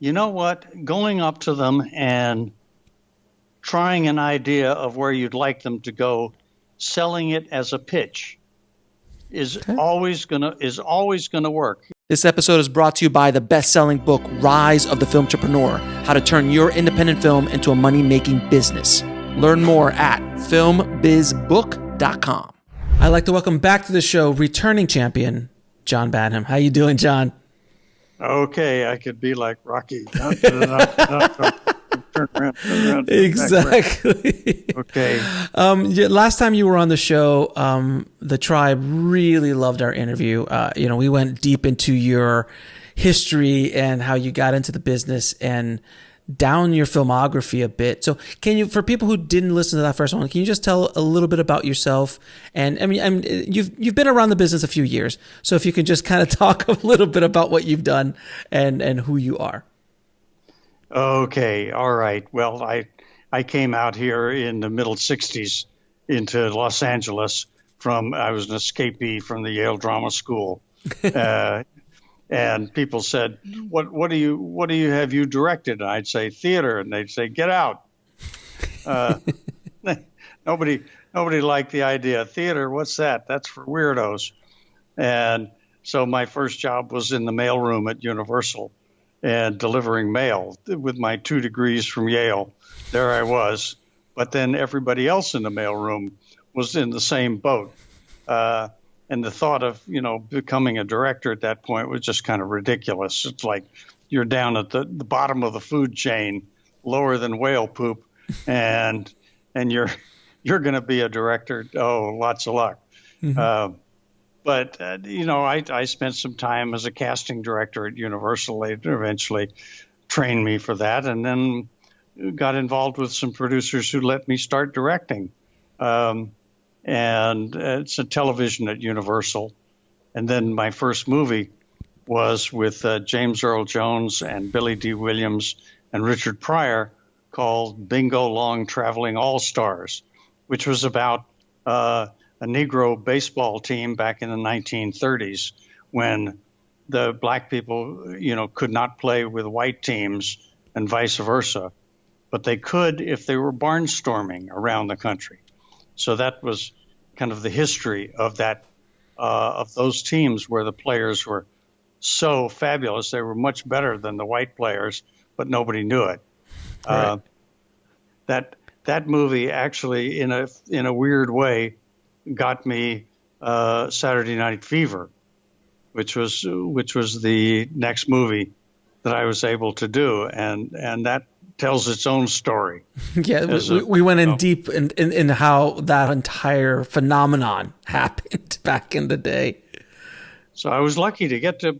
you know what? Going up to them and trying an idea of where you'd like them to go, selling it as a pitch is Okay. always gonna work. This episode is brought to you by the best-selling book, Rise of the Film Entrepreneur, How to Turn Your Independent Film into a Money-Making Business. Learn more at filmbizbook.com. I'd like to welcome back to the show returning champion, John Badham. How you doing, John? Okay, I could be like Rocky. Turn around. Exactly. Okay. Last time you were on the show, the tribe really loved our interview. We went deep into your history and how you got into the business and down your filmography a bit. So can you, for people who didn't listen to that first one, can you just tell a little bit about yourself? And you've been around the business a few years. So if you could just kind of talk a little bit about what you've done and who you are. Okay. All right. Well, I came out here in the middle 60s into Los Angeles I was an escapee from the Yale Drama School. And people said, what do you have you directed? And I'd say theater, and they'd say, get out. Nobody liked the idea. Theater, what's that? That's for weirdos. And so my first job was in the mailroom at Universal and delivering mail with my 2 degrees from Yale. There I was. But then everybody else in the mailroom was in the same boat. And the thought of, becoming a director at that point was just kind of ridiculous. It's like you're down at the bottom of the food chain, lower than whale poop, and you're going to be a director. Oh, lots of luck. Mm-hmm. But I spent some time as a casting director at Universal. They eventually trained me for that, and then got involved with some producers who let me start directing. And it's a television at Universal. And then my first movie was with James Earl Jones and Billy D. Williams and Richard Pryor, called Bingo Long Traveling All-Stars, which was about a Negro baseball team back in the 1930s when the black people, could not play with white teams and vice versa. But they could if they were barnstorming around the country. So that was kind of the history of that, of those teams where the players were so fabulous. They were much better than the white players, but nobody knew it. Right. That movie actually, in a weird way, got me Saturday Night Fever, which was the next movie that I was able to do, and that tells its own story. Yeah, we went in deep in how that entire phenomenon happened back in the day. So I was lucky to get to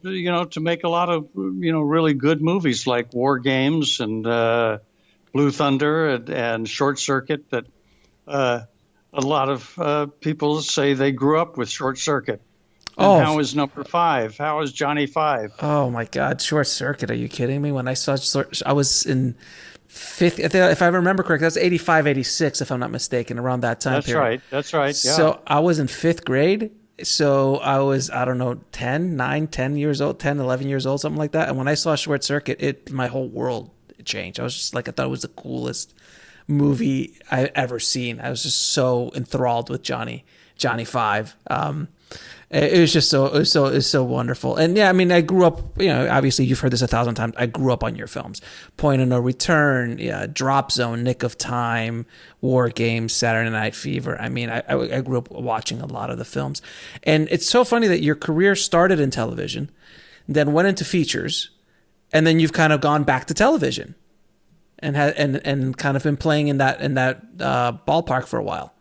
make a lot of really good movies like War Games and Blue Thunder and Short Circuit. That a lot of people say they grew up with Short Circuit. And how is number 5? How is Johnny 5? Oh my God, Short Circuit! Are you kidding me? When I saw I was in 5th, if I remember correctly, that's 85, 86, if I'm not mistaken, around that time period. That's right. Yeah. So I was in 5th grade. So I was, I don't know, 10 years old, 10, 11 years old, something like that. And when I saw Short Circuit, my whole world changed. I was just like, I thought it was the coolest movie I ever seen. I was just so enthralled with Johnny 5. It was just so wonderful. And yeah, I mean, I grew up, obviously you've heard this 1,000 times. I grew up on your films. Point of No Return, Drop Zone, Nick of Time, War Games, Saturday Night Fever. I mean, I grew up watching a lot of the films. And it's so funny that your career started in television, then went into features, and then you've kind of gone back to television and kind of been playing in that ballpark for a while.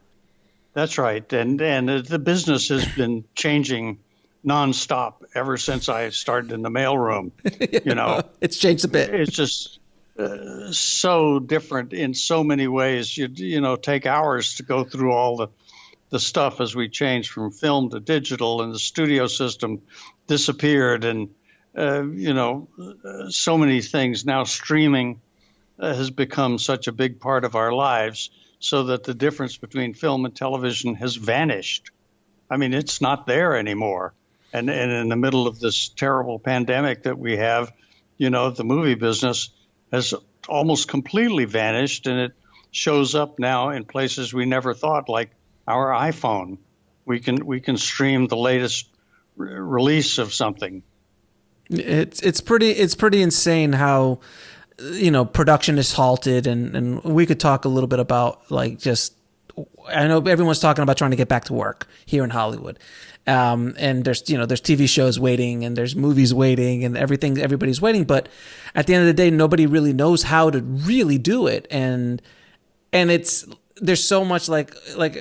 That's right. And the business has been changing nonstop ever since I started in the mailroom. It's changed a bit. It's just so different in so many ways. You take hours to go through all the stuff as we changed from film to digital, and the studio system disappeared, and so many things. Now streaming has become such a big part of our lives, so that the difference between film and television has vanished. I mean, it's not there anymore. And in the middle of this terrible pandemic that we have, the movie business has almost completely vanished, and it shows up now in places we never thought, like our iPhone. We can stream the latest release of something. It's pretty insane how production is halted, and we could talk a little bit about I know everyone's talking about trying to get back to work here in Hollywood. And there's TV shows waiting, and there's movies waiting, and everybody's waiting. But at the end of the day, nobody really knows how to really do it. And there's so much like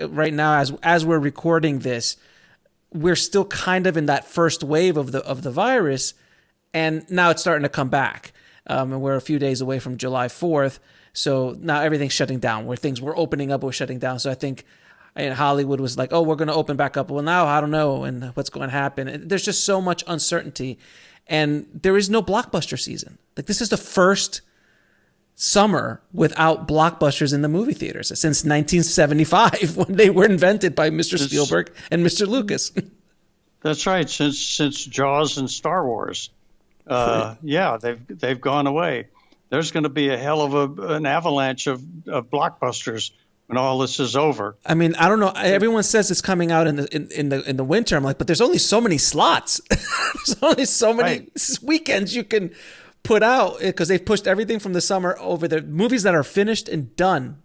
right now, as we're recording this, we're still kind of in that first wave of the virus, and now it's starting to come back. And we're a few days away from July 4th. So now everything's shutting down. Where things were opening up, we're shutting down. So I think Hollywood was like, oh, we're going to open back up. Well, now I don't know, and what's going to happen. There's just so much uncertainty, and there is no blockbuster season. Like, this is the first summer without blockbusters in the movie theaters since 1975, when they were invented by Mr. Spielberg and Mr. Lucas. That's right. Since Jaws and Star Wars, they've gone away. There's going to be a hell of an avalanche of blockbusters when all this is over. I mean, I don't know. Everyone says it's coming out in the winter. I'm like, but there's only so many slots. There's only so many weekends you can put out, because they've pushed everything from the summer over. The movies that are finished and done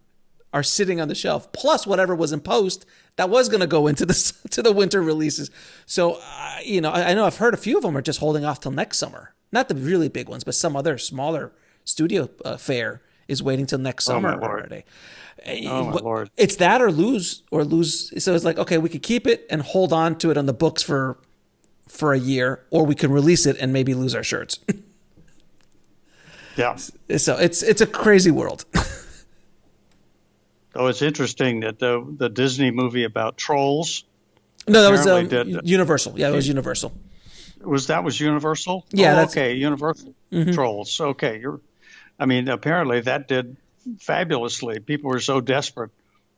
are sitting on the shelf, plus whatever was in post that was going to go into the winter releases. So, I know I've heard a few of them are just holding off till next summer. Not the really big ones, but some other smaller studio fare is waiting till next summer already. Oh my Lord! It's that or lose. So it's like, okay, we could keep it and hold on to it on the books for a year, or we can release it and maybe lose our shirts. Yeah. So it's a crazy world. Oh, it's interesting that the Disney movie about trolls. No, that was Universal. Yeah, it was Universal. Was Universal? Yeah, that's okay. Universal Trolls. Okay, apparently that did fabulously. People were so desperate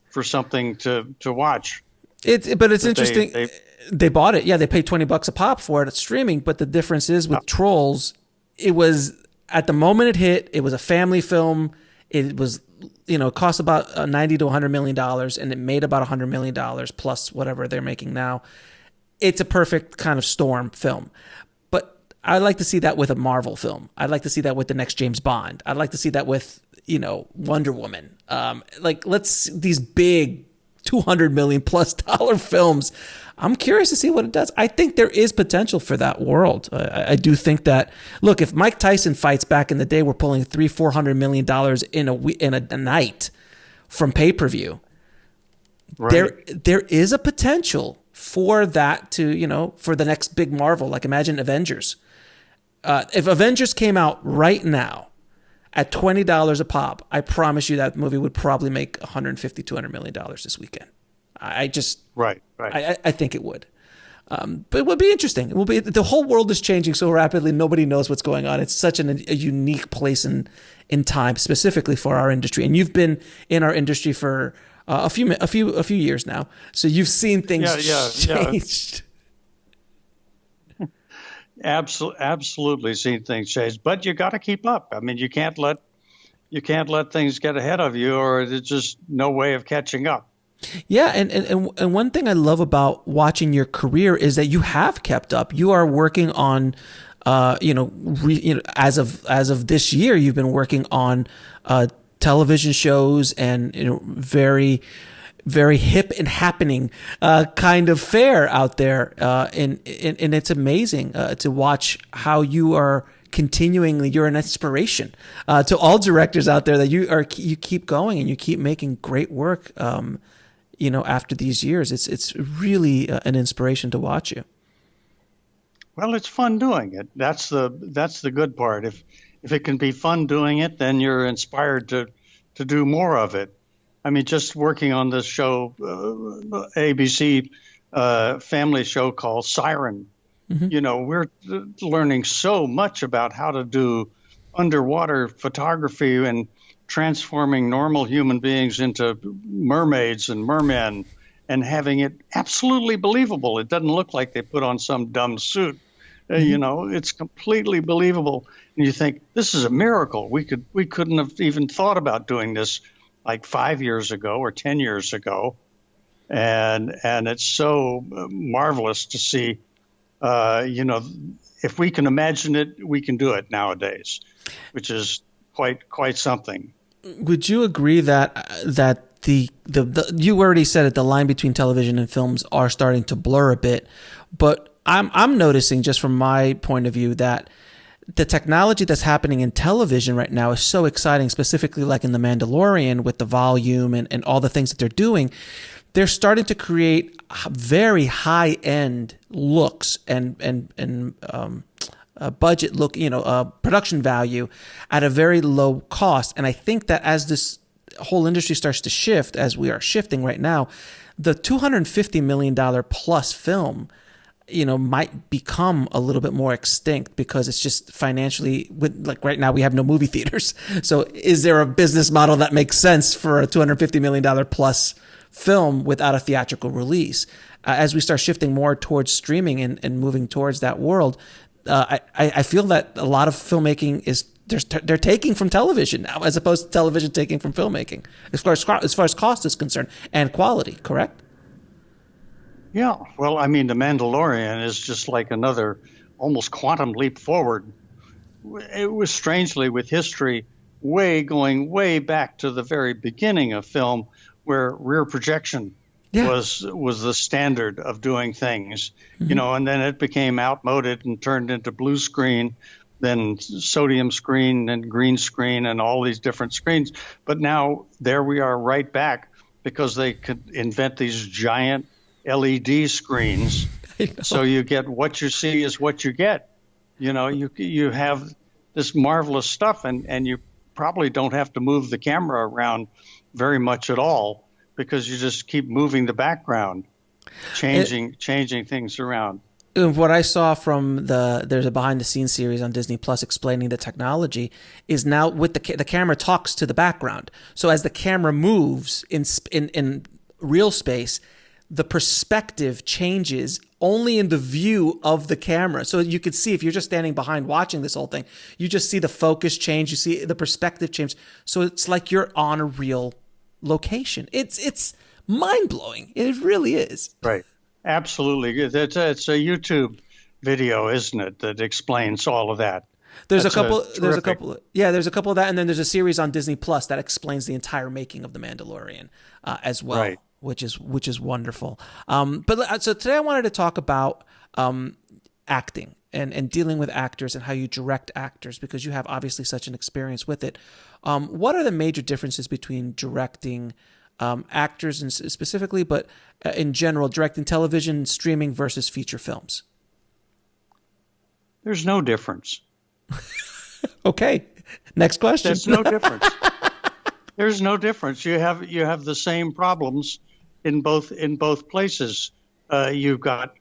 for something to watch. But it's interesting. They bought it. Yeah, they paid $20 a pop for it at streaming. But the difference is with Trolls, it was at the moment it hit. It was a family film. It was it cost about $90 to $100 million, and it made about $100 million plus whatever they're making now. It's a perfect kind of storm film. But I'd like to see that with a Marvel film. I'd like to see that with the next James Bond. I'd like to see that with Wonder Woman. These big $200 million plus films. I'm curious to see what it does. I think there is potential for that world. I do think that, look, if Mike Tyson fights back in the day, we're pulling $300-400 million in a night from pay-per-view. Right. There is a potential for that to, for the next big Marvel. Like, imagine Avengers. If Avengers came out right now at $20 a pop, I promise you that movie would probably make $150-200 million this weekend. Right. I think it would. But it would be interesting. The whole world is changing so rapidly. Nobody knows what's going on. It's such a unique place in time, specifically for our industry. And you've been in our industry for a few years now, so you've seen things change. Absolutely seen things change, but you got to keep up. I mean, you can't let things get ahead of you, or there's just no way of catching up. Yeah, and one thing I love about watching your career is that you have kept up. You are working on, as of this year, you've been working on television shows and very, very hip and happening kind of fare out there, and it's amazing to watch how you are continuing. You're an inspiration to all directors out there, that you keep going and you keep making great work. After these years, it's really an inspiration to watch you. Well, it's fun doing it. That's the good part. If it can be fun doing it, then you're inspired to do more of it. I mean, just working on this show, ABC family show called Siren. Mm-hmm. We're learning so much about how to do underwater photography and transforming normal human beings into mermaids and mermen and having it absolutely believable. It doesn't look like they put on some dumb suit You know, it's completely believable. And you think, this is a miracle. We couldn't have even thought about doing this like 5 years ago or 10 years ago. And it's so marvelous to see, you know, if we can imagine it, we can do it nowadays, which is quite something. Would you agree that the you already said it, the line between television and films are starting to blur a bit, but I'm noticing, just from my point of view, that the technology that's happening in television right now is so exciting, specifically like in The Mandalorian with the volume and all the things that they're doing. They're starting to create very high-end looks and budget look, production value at a very low cost. And I think that as this whole industry starts to shift, as we are shifting right now, the $250 million plus film, might become a little bit more extinct because it's just financially, like right now we have no movie theaters. So is there a business model that makes sense for a $250 million plus film without a theatrical release? As we start shifting more towards streaming and moving towards that world, I feel that a lot of filmmaking they're taking from television now, as opposed to television taking from filmmaking, as far as cost is concerned and quality. Correct? Yeah. Well, I mean, The Mandalorian is just like another almost quantum leap forward. It was strangely with history going way back to the very beginning of film, where rear projection was the standard of doing things, and then it became outmoded and turned into blue screen, then sodium screen and green screen and all these different screens. But now there we are right back, because they could invent these giant LED screens. So you get what you see is what you get. You have this marvelous stuff, and you probably don't have to move the camera around very much at all, because you just keep moving the background, changing things around. What I saw from there's a behind the scenes series on Disney Plus explaining the technology is now with the camera talks to the background. So as the camera moves in real space, the perspective changes only in the view of the camera. So you could see, if you're just standing behind watching this whole thing, you just see the focus change, you see the perspective change. So it's like you're on a real location. It's mind-blowing. It really is. Right. Absolutely. It's a YouTube video, isn't it, that explains all of that. There's a couple of that, and then there's a series on Disney Plus that explains the entire making of The Mandalorian as well. Right. Which is wonderful. So today I wanted to talk about acting and dealing with actors and how you direct actors, because you have obviously such an experience with it. What are the major differences between directing actors and specifically, but in general, directing television, streaming versus feature films? There's no difference. Okay. Next question. There's no difference. There's no difference. You have the same problems in both places. You've got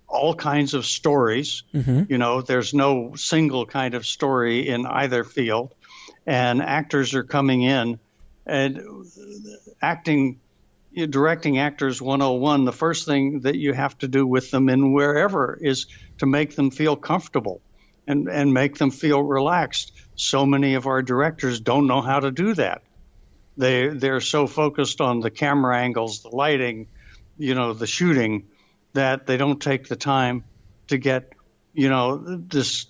all kinds of stories. Mm-hmm. There's no single kind of story in either field, and actors are coming in and directing actors 101. The first thing that you have to do with them in wherever is to make them feel comfortable and make them feel relaxed. So many of our directors don't know how to do that. They're so focused on the camera angles, the lighting, the shooting, that they don't take the time to get, this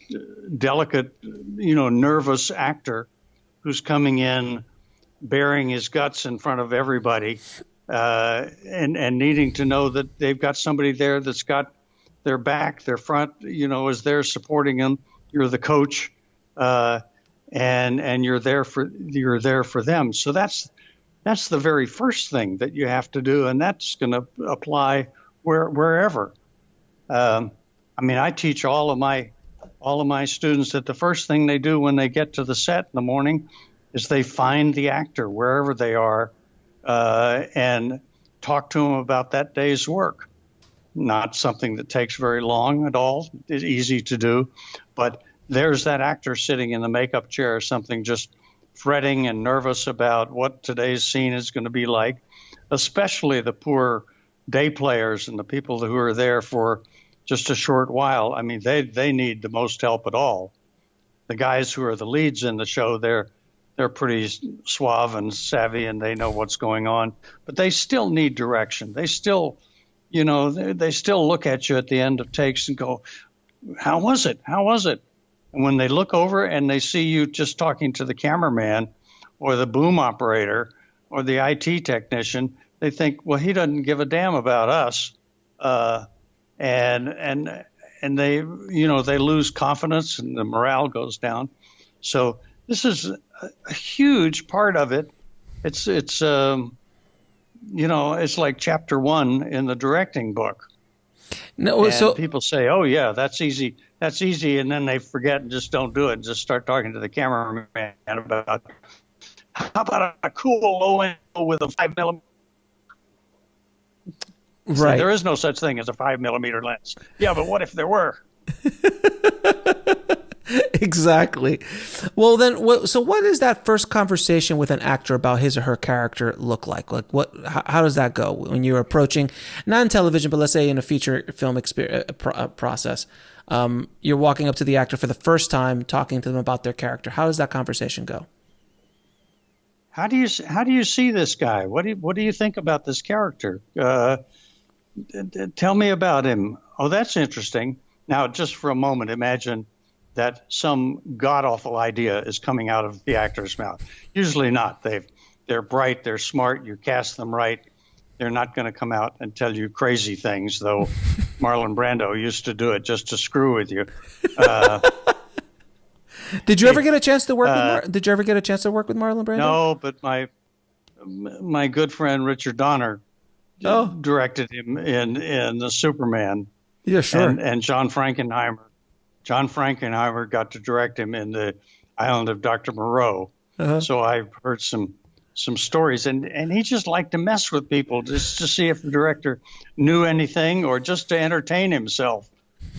delicate, nervous actor who's coming in, bearing his guts in front of everybody, and needing to know that they've got somebody there that's got their back, their front, is there supporting them. You're the coach. And you're there for them. So that's the very first thing that you have to do, and that's going to apply wherever. I teach all of my students that the first thing they do when they get to the set in the morning is they find the actor wherever they are, and talk to them about that day's work. Not something that takes very long at all. It's easy to do, but there's that actor sitting in the makeup chair or something, just fretting and nervous about what today's scene is going to be like, especially the poor day players and the people who are there for just a short while. I mean, they need the most help at all. The guys who are the leads in the show, they're pretty suave and savvy, and they know what's going on, but they still need direction. They still, they still look at you at the end of takes and go, how was it? How was it? And when they look over and they see you just talking to the cameraman or the boom operator or the IT technician, they think, well, he doesn't give a damn about us. And they, they lose confidence and the morale goes down. So this is a huge part of it. It's it's like chapter 1 in the directing book. No, and so people say, "Oh yeah, that's easy. That's easy," and then they forget and just don't do it and just start talking to the cameraman about how about a cool low angle with a 5mm. right. So there is no such thing as a 5mm lens. Yeah, but what if there were? Exactly. Well, then, so what does that first conversation with an actor about his or her character look like? Like, how does that go when you're approaching, not in television, but let's say in a feature film process? You're walking up to the actor for the first time, talking to them about their character. How does that conversation go? How do you see this guy? What do you think about this character? Tell me about him. Oh, that's interesting. Now, just for a moment, imagine that some god-awful idea is coming out of the actor's mouth. Usually not. They're bright, they're smart, you cast them right. They're not going to come out and tell you crazy things, though Marlon Brando used to do it just to screw with you. Did you ever get a chance to work with Did you ever get a chance to work with Marlon Brando? No, but my good friend Richard Donner directed him in the Superman. Yeah, sure. And John Frankenheimer got to direct him in the Island of Dr. Moreau. Uh-huh. So I've heard some stories, and he just liked to mess with people just to see if the director knew anything or just to entertain himself.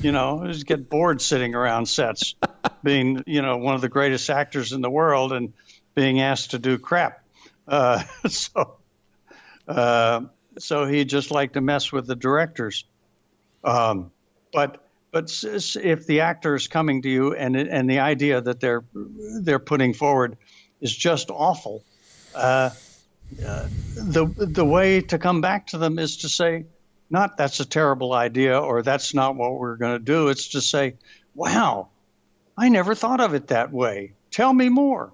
Just get bored sitting around sets, being, one of the greatest actors in the world and being asked to do crap. So he just liked to mess with the directors. But if the actor is coming to you and the idea that they're putting forward is just awful, the way to come back to them is to say, not that's a terrible idea or that's not what we're going to do. It's to say, wow, I never thought of it that way. Tell me more.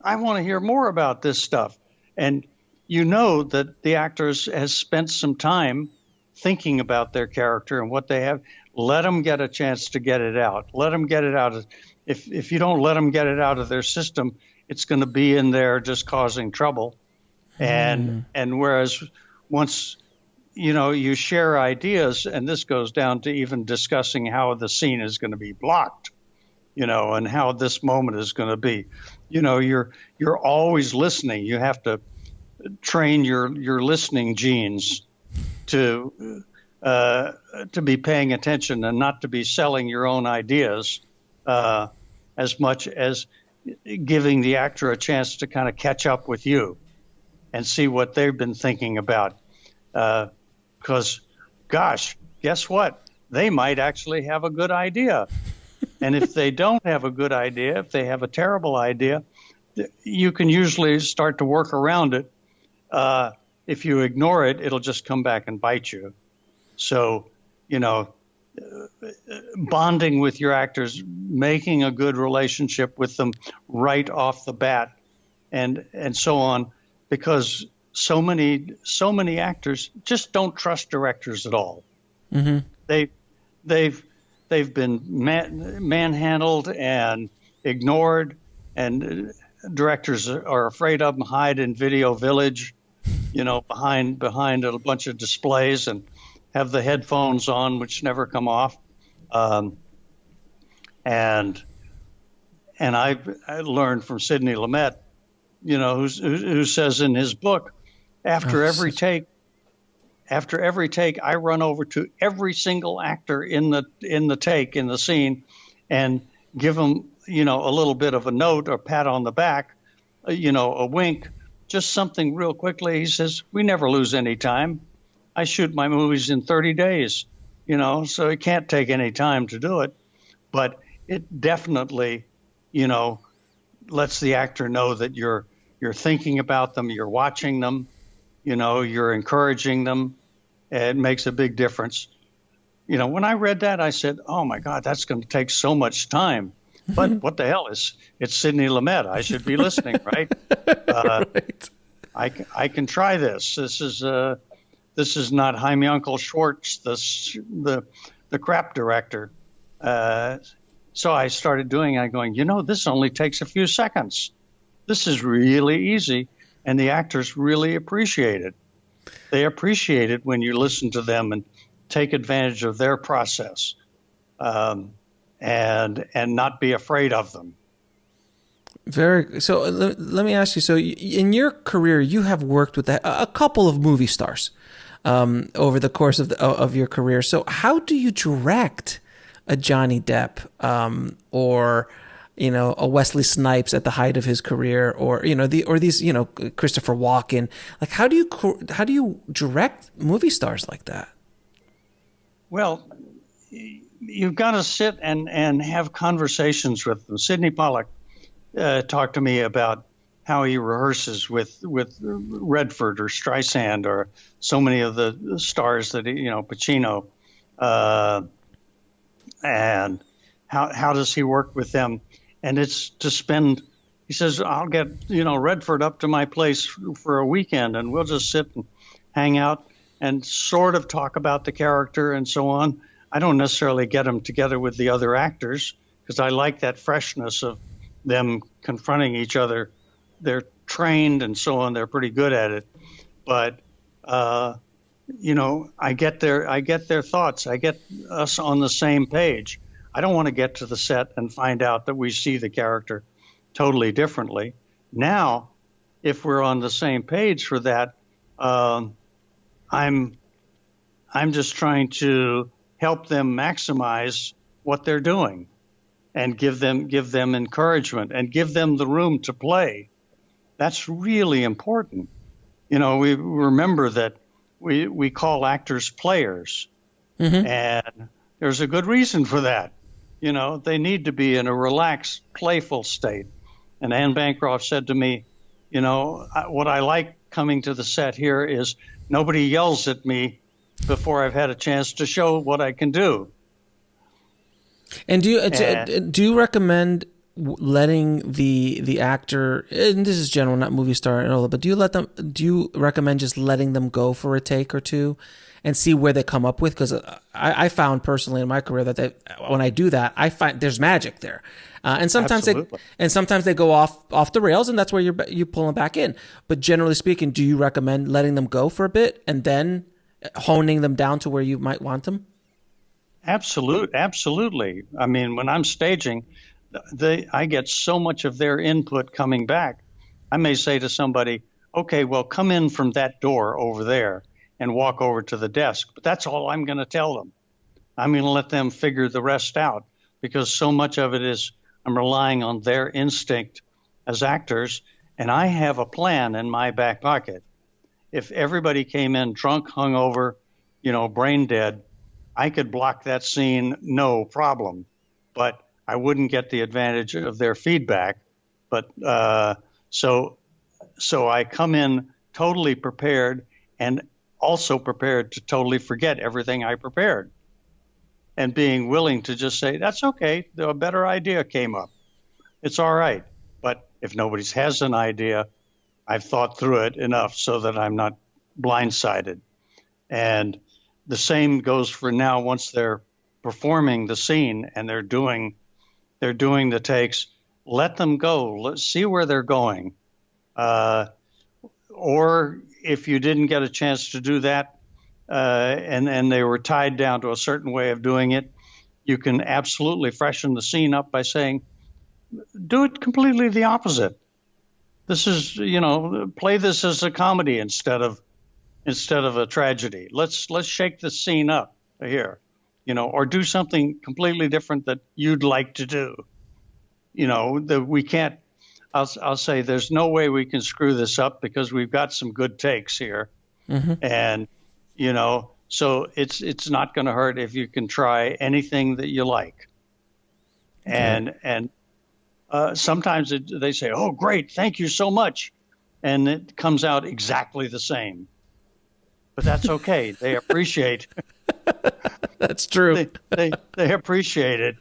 I want to hear more about this stuff. And that the actor has spent some time thinking about their character and what they have. Let them get a chance to get it out. Let them get it out. If you don't let them get it out of their system, it's going to be in there just causing trouble. And whereas once you share ideas, and this goes down to even discussing how the scene is going to be blocked, and how this moment is going to be. You're always listening. You have to train your listening genes to be paying attention and not to be selling your own ideas as much as giving the actor a chance to kind of catch up with you and see what they've been thinking about. Because, gosh, guess what? They might actually have a good idea. And if they don't have a good idea, if they have a terrible idea, you can usually start to work around it. If you ignore it, it'll just come back and bite you. So, bonding with your actors, making a good relationship with them right off the bat, and so on, because so many actors just don't trust directors at all. Mm-hmm. They've been manhandled and ignored, and directors are afraid of them, hide in Video Village, behind a bunch of displays and have the headphones on, which never come off. And I learned from Sidney Lumet, who says in his book, after every take, I run over to every single actor in the scene, and give them, a little bit of a note or pat on the back, a wink, just something real quickly. He says, we never lose any time. I shoot my movies in 30 days. so it can't take any time to do it, but it definitely, lets the actor know that you're thinking about them, you're watching them, you're encouraging them. It makes a big difference. When I read that, I said, "Oh my God, that's going to take so much time." But what the hell it's Sidney Lumet. I should be listening, right? Right. I can try this. This is not Jaime Uncle Schwartz, the crap director. So I started doing it, going, this only takes a few seconds. This is really easy, and the actors really appreciate it. They appreciate it when you listen to them and take advantage of their process, and not be afraid of them. So let me ask you. So in your career, you have worked with a couple of movie stars over the course of your career. So how do you direct a Johnny Depp or a Wesley Snipes at the height of his career, or these Christopher Walken? Like how do you direct movie stars like that? Well, you've got to sit and have conversations with them. Sidney Pollack talked to me about how he rehearses with Redford or Streisand or so many of the stars that Pacino, and how does he work with them? And it's to spend. He says, "I'll get Redford up to my place for a weekend, and we'll just sit and hang out and sort of talk about the character and so on. I don't necessarily get them together with the other actors because I like that freshness of them confronting each other. They're trained and so on. They're pretty good at it. But, I get their thoughts. I get us on the same page. I don't want to get to the set and find out that we see the character totally differently. Now, if we're on the same page for that, I'm just trying to help them maximize what they're doing and give them encouragement and give them the room to play. That's really important. We remember that we call actors players, and there's a good reason for that. They need to be in a relaxed, playful state. And Anne Bancroft said to me, what I like coming to the set here is nobody yells at me before I've had a chance to show what I can do. And do you recommend letting the actor, and this is general, not movie star and all, but do you recommend just letting them go for a take or two and see where they come up with? Because I found personally in my career that when I do that, I find there's magic there, and sometimes they go off the rails, and that's where you pull them back in. But generally speaking, do you recommend letting them go for a bit and then honing them down to where you might want them? Absolutely. I mean, when I'm staging, I get so much of their input coming back. I may say to somebody, "Okay, well, come in from that door over there and walk over to the desk." But that's all I'm going to tell them. I'm going to let them figure the rest out, because so much of it is I'm relying on their instinct as actors, and I have a plan in my back pocket. If everybody came in drunk, hungover, brain dead, I could block that scene, no problem. But I wouldn't get the advantage of their feedback. But so I come in totally prepared, and also prepared to totally forget everything I prepared, and being willing to just say, that's okay, a better idea came up. It's all right. But if nobody has an idea, I've thought through it enough so that I'm not blindsided. And the same goes for now. Once they're performing the scene and they're doing the takes, let them go. Let's see where they're going. Or if you didn't get a chance to do that, and they were tied down to a certain way of doing it, you can absolutely freshen the scene up by saying, do it completely the opposite. This is, play this as a comedy instead of a tragedy. Let's shake the scene up here, or do something completely different that you'd like to do. That we can't. I'll say there's no way we can screw this up because we've got some good takes here, and So it's not going to hurt if you can try anything that you like. And sometimes they say, "Oh, great, thank you so much," and it comes out exactly the same. But that's okay. They appreciate. That's true. They appreciate it.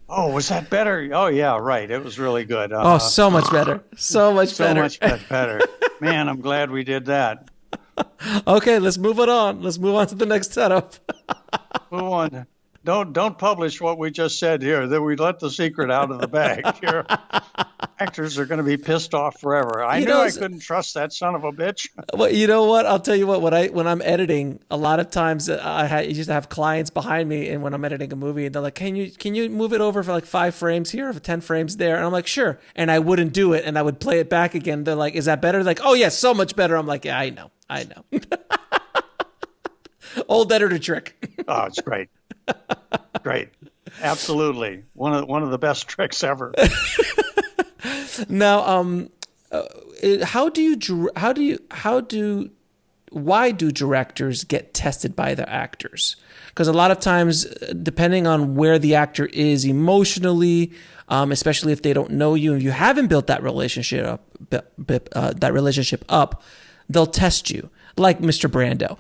Oh, was that better? Oh, yeah, right. It was really good. Oh, so much better. So much better. So much better. Man, I'm glad we did that. Okay, let's move it on. Let's move on to the next setup. Move on. Don't publish what we just said here. That we let the secret out of the bag here. Actors are going to be pissed off forever. I knew I couldn't trust that son of a bitch. Well, you know what? I'll tell you what. When I'm editing, a lot of times I used to have clients behind me, and when I'm editing a movie, and they're like, "Can you move it over for like 5 frames here, or 10 frames there?" And I'm like, "Sure." And I wouldn't do it, and I would play it back again. They're like, "Is that better?" They're like, "Oh yeah, so much better." I'm like, "Yeah, I know." Old editor trick. Oh, it's great. Great. Absolutely. One of the best tricks ever. Now, why do directors get tested by their actors? Because a lot of times, depending on where the actor is emotionally, especially if they don't know you and you haven't built that relationship up, they'll test you, like Mr. Brando.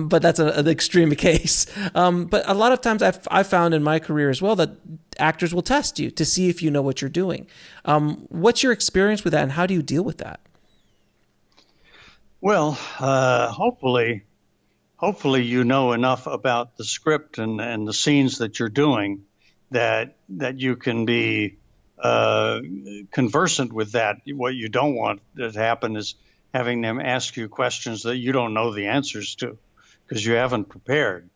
But that's an extreme case. But a lot of times I've found in my career as well that actors will test you to see if you know what you're doing. What's your experience with that, and how do you deal with that? Well, hopefully you know enough about the script and the scenes that you're doing that you can be conversant with that. What you don't want to happen is having them ask you questions that you don't know the answers to because you haven't prepared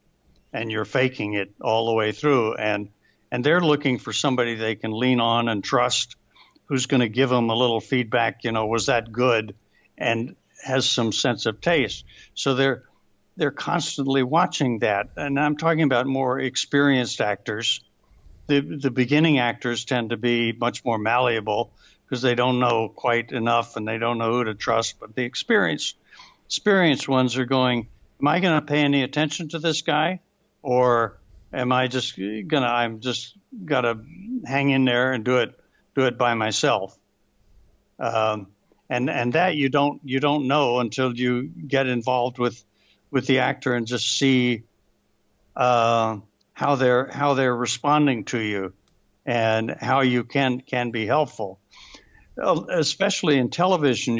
and you're faking it all the way through. And they're looking for somebody they can lean on and trust, who's going to give them a little feedback, was that good, and has some sense of taste. So they're constantly watching that. And I'm talking about more experienced actors. The beginning actors tend to be much more malleable because they don't know quite enough and they don't know who to trust. But the experienced ones are going, am I going to pay any attention to this guy? Or am I just I'm just got to hang in there and do it by myself? And that you don't know until you get involved with the actor and just see how they're responding to you and how you can be helpful. Especially in television,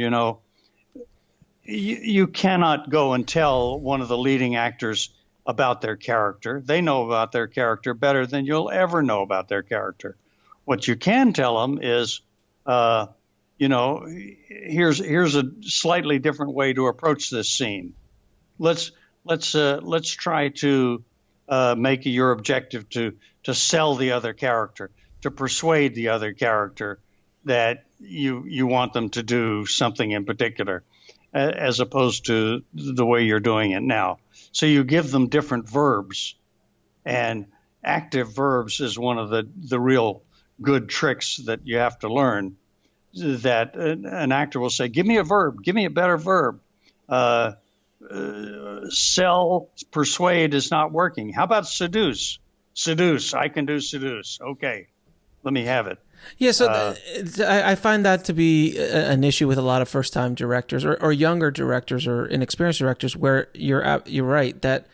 you cannot go and tell one of the leading actors about their character. They know about their character better than you'll ever know about their character. What you can tell them is, here's a slightly different way to approach this scene. Let's try to make it your objective to sell the other character, to persuade the other character that you want them to do something in particular, as opposed to the way you're doing it now. So you give them different verbs, and active verbs is one of the real good tricks that you have to learn. That an actor will say, give me a verb, give me a better verb. Sell, persuade is not working. How about seduce? Seduce, I can do seduce. Okay, let me have it. Yeah, so I find that to be an issue with a lot of first-time directors or younger directors or inexperienced directors, where you're right that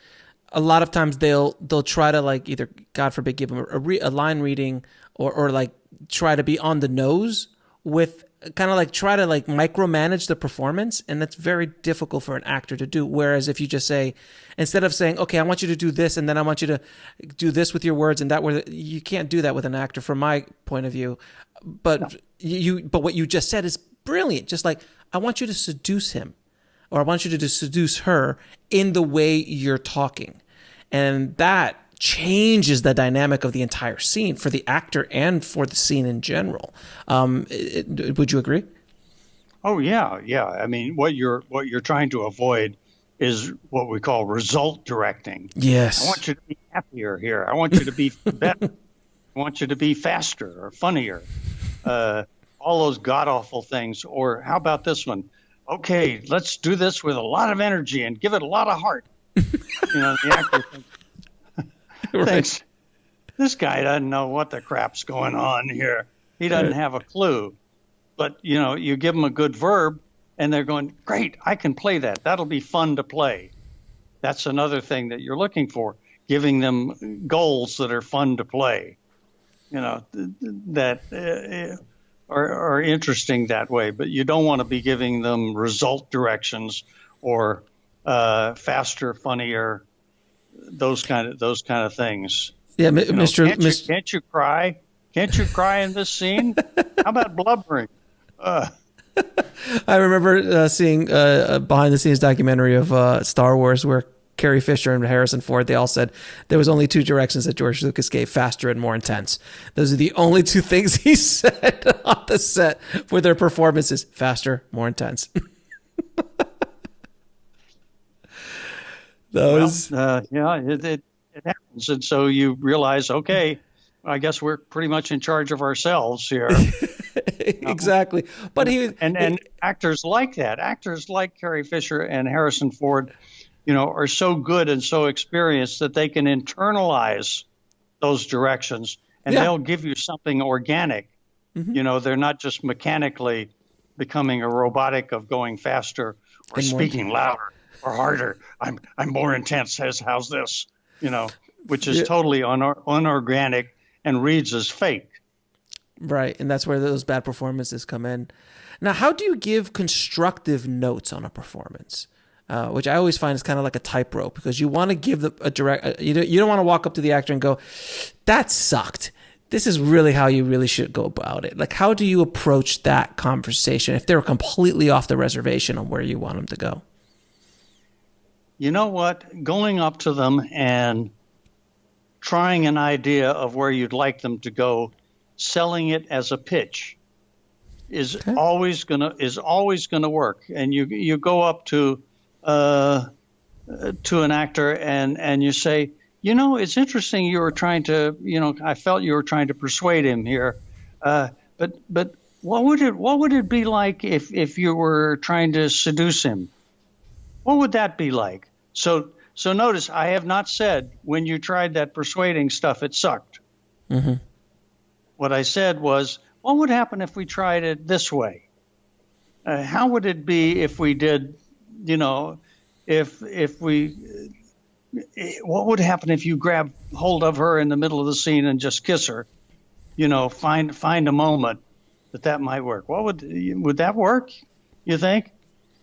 a lot of times they'll try to, like, either, God forbid, give them a line reading or like try to be on the nose with kind of like try to like micromanage the performance, and that's very difficult for an actor to do. Whereas if you just say, instead of saying, okay, I want you to do this and then I want you to do this with your words and that word, you can't do that with an actor from my point of view. But but what you just said is brilliant. Just like, I want you to seduce him, or I want you to seduce her in the way you're talking. And that changes the dynamic of the entire scene for the actor and for the scene in general. Would you agree? Oh yeah. I mean, what you're trying to avoid is what we call result directing. Yes. I want you to be happier here. I want you to be better. I want you to be faster or funnier. All those god awful things. Or how about this one? Okay, let's do this with a lot of energy and give it a lot of heart. The actor Right. thinks this guy doesn't know what the crap's going on here. He doesn't have a clue. But, you give them a good verb and they're going, great, I can play that. That'll be fun to play. That's another thing that you're looking for, giving them goals that are fun to play, that are interesting that way. But you don't want to be giving them result directions or faster, funnier, those kind of things. Yeah, Mr. Can't you cry? Can't you cry in this scene? How about blubbering? I remember seeing a behind-the-scenes documentary of Star Wars where Carrie Fisher and Harrison Ford, they all said there was only two directions that George Lucas gave: faster and more intense. Those are the only two things he said on the set for their performances: faster, more intense. It happens. And so you realize, okay, I guess we're pretty much in charge of ourselves here. Exactly. But and actors like that, actors like Carrie Fisher and Harrison Ford, are so good and so experienced that they can internalize those directions and they'll give you something organic. Mm-hmm. They're not just mechanically becoming a robotic of going faster or speaking louder or harder. I'm more intense. How's this? Which is totally unorganic and reads as fake. Right, and that's where those bad performances come in. Now, how do you give constructive notes on a performance? Which I always find is kind of like a tightrope, because you want to give you don't want to walk up to the actor and go, "That sucked. This is really how you really should go about it." Like, how do you approach that conversation if they're completely off the reservation on where you want them to go? You know what? Going up to them and trying an idea of where you'd like them to go, selling it as a pitch is always gonna work. And you go up to an actor and you say, it's interesting you were trying to, I felt you were trying to persuade him here, but what would it be like if you were trying to seduce him? What would that be like? So notice, I have not said when you tried that persuading stuff, it sucked. Mm-hmm. What I said was, what would happen if we tried it this way? How would it be if we did, what would happen if you grab hold of her in the middle of the scene and just kiss her? Find a moment that might work. Would that work, you think?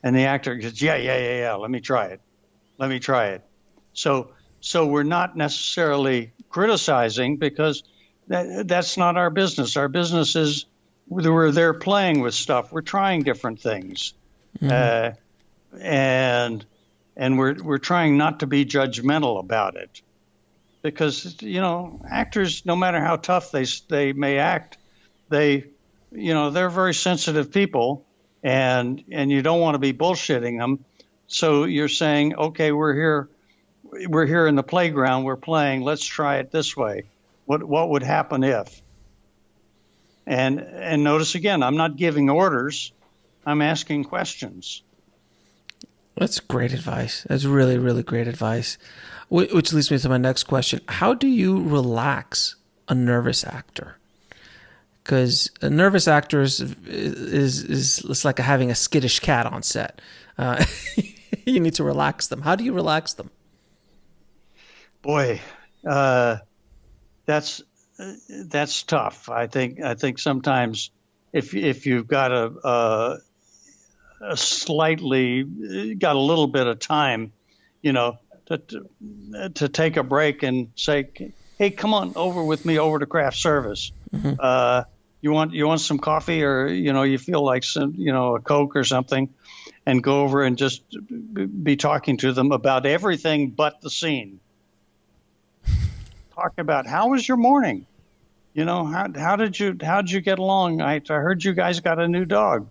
And the actor goes, yeah. Let me try it. So we're not necessarily criticizing, because that's not our business. Our business is we're there playing with stuff. We're trying different things, and we're trying not to be judgmental about it, because actors, no matter how tough they may act, they're very sensitive people, and you don't want to be bullshitting them. So you're saying, okay, we're here in the playground, we're playing, let's try it this way. What would happen if? And notice again, I'm not giving orders, I'm asking questions. That's great advice. That's really, really great advice. Which leads me to my next question. How do you relax a nervous actor? Because a nervous actor is it's like having a skittish cat on set. You need to relax them. How do you relax them? Boy, that's tough. I think sometimes if you've got a little bit of time, to take a break and say, hey, come on over to craft service. Mm-hmm. You want some coffee, or you feel like some a Coke or something, and go over and just be talking to them about everything but the scene. Talk about, how was your morning? How did you get along? I heard you guys got a new dog.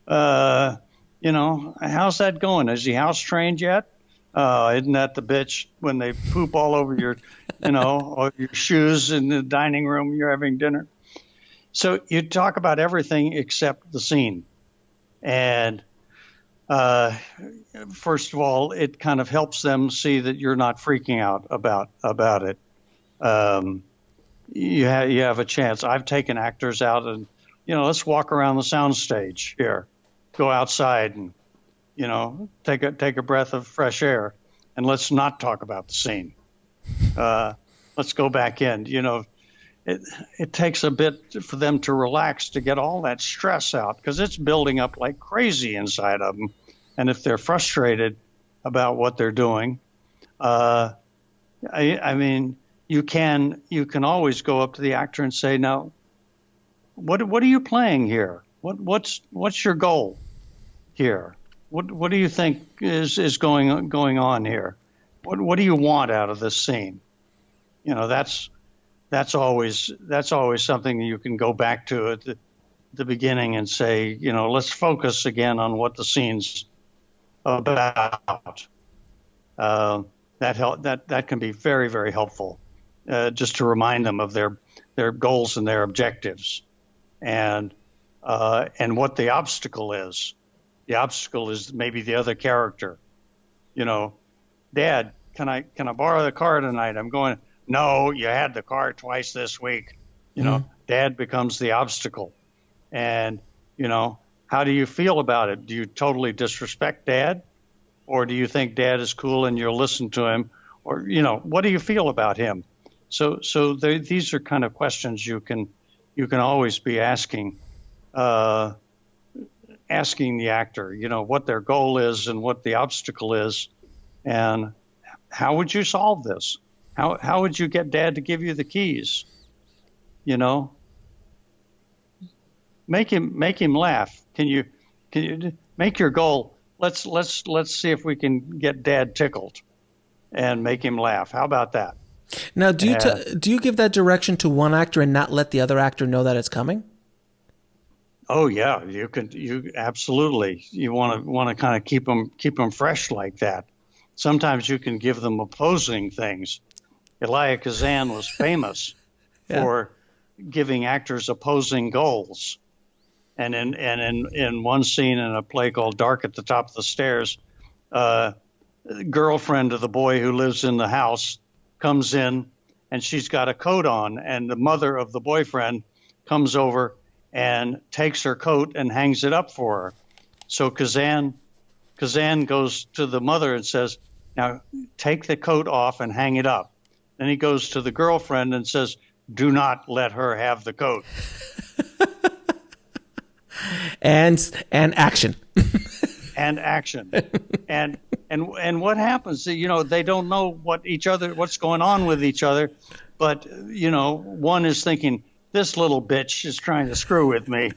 How's that going? Is he house trained yet? Isn't that the bitch when they poop all over your, all your shoes in the dining room you're having dinner? So you talk about everything except the scene. And Uh, First of all, it kind of helps them see that you're not freaking out about it. Um, you have a chance. I've taken actors out and, let's walk around the soundstage here, go outside and, take a breath of fresh air, and let's not talk about the scene. Let's go back in. It takes a bit for them to relax, to get all that stress out, because it's building up like crazy inside of them. And if they're frustrated about what they're doing, I mean, you can always go up to the actor and say, "Now, what are you playing here? What's your goal here? What do you think is going on here? What do you want out of this scene?" That's always something you can go back to at the beginning and say, let's focus again on what the scene's about. That can be very, very helpful, just to remind them of their goals and their objectives, and what the obstacle is. The obstacle is maybe the other character. Dad, can I borrow the car tonight? I'm going. No, you had the car twice this week. Dad becomes the obstacle, and how do you feel about it? Do you totally disrespect Dad? Or do you think Dad is cool and you'll listen to him? Or, what do you feel about him? So these are kind of questions you can always be asking the actor, what their goal is and what the obstacle is. And how would you solve this? How would you get Dad to give you the keys? Make him laugh. Can you make your goal? Let's see if we can get Dad tickled and make him laugh. How about that? Now, do you give that direction to one actor and not let the other actor know that it's coming? Oh yeah, you absolutely. You want to kind of keep them fresh like that. Sometimes you can give them opposing things. Elia Kazan was famous for giving actors opposing goals. And in one scene in a play called Dark at the Top of the Stairs, girlfriend of the boy who lives in the house comes in, and she's got a coat on, and the mother of the boyfriend comes over and takes her coat and hangs it up for her. So Kazan goes to the mother and says, "Now take the coat off and hang it up." Then he goes to the girlfriend and says, "Do not let her have the coat." and action. And action. And what happens? They don't know what's going on with each other, but one is thinking, this little bitch is trying to screw with me.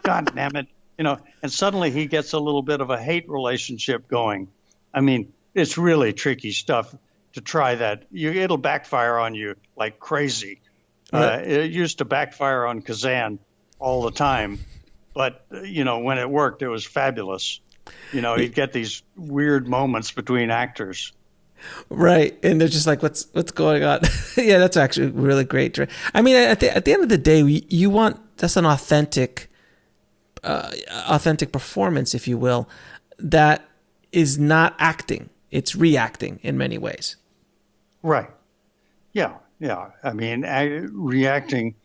God damn it. And suddenly he gets a little bit of a hate relationship going. I mean, it's really tricky stuff to try that. It'll backfire on you like crazy. Right. It used to backfire on Kazan all the time. But, when it worked, it was fabulous. You'd get these weird moments between actors. Right. And they're just like, what's going on? Yeah, that's actually really great. I mean, at the end of the day, you want just an authentic performance, if you will, that is not acting. It's reacting in many ways. Right. Yeah. Yeah. I mean, reacting,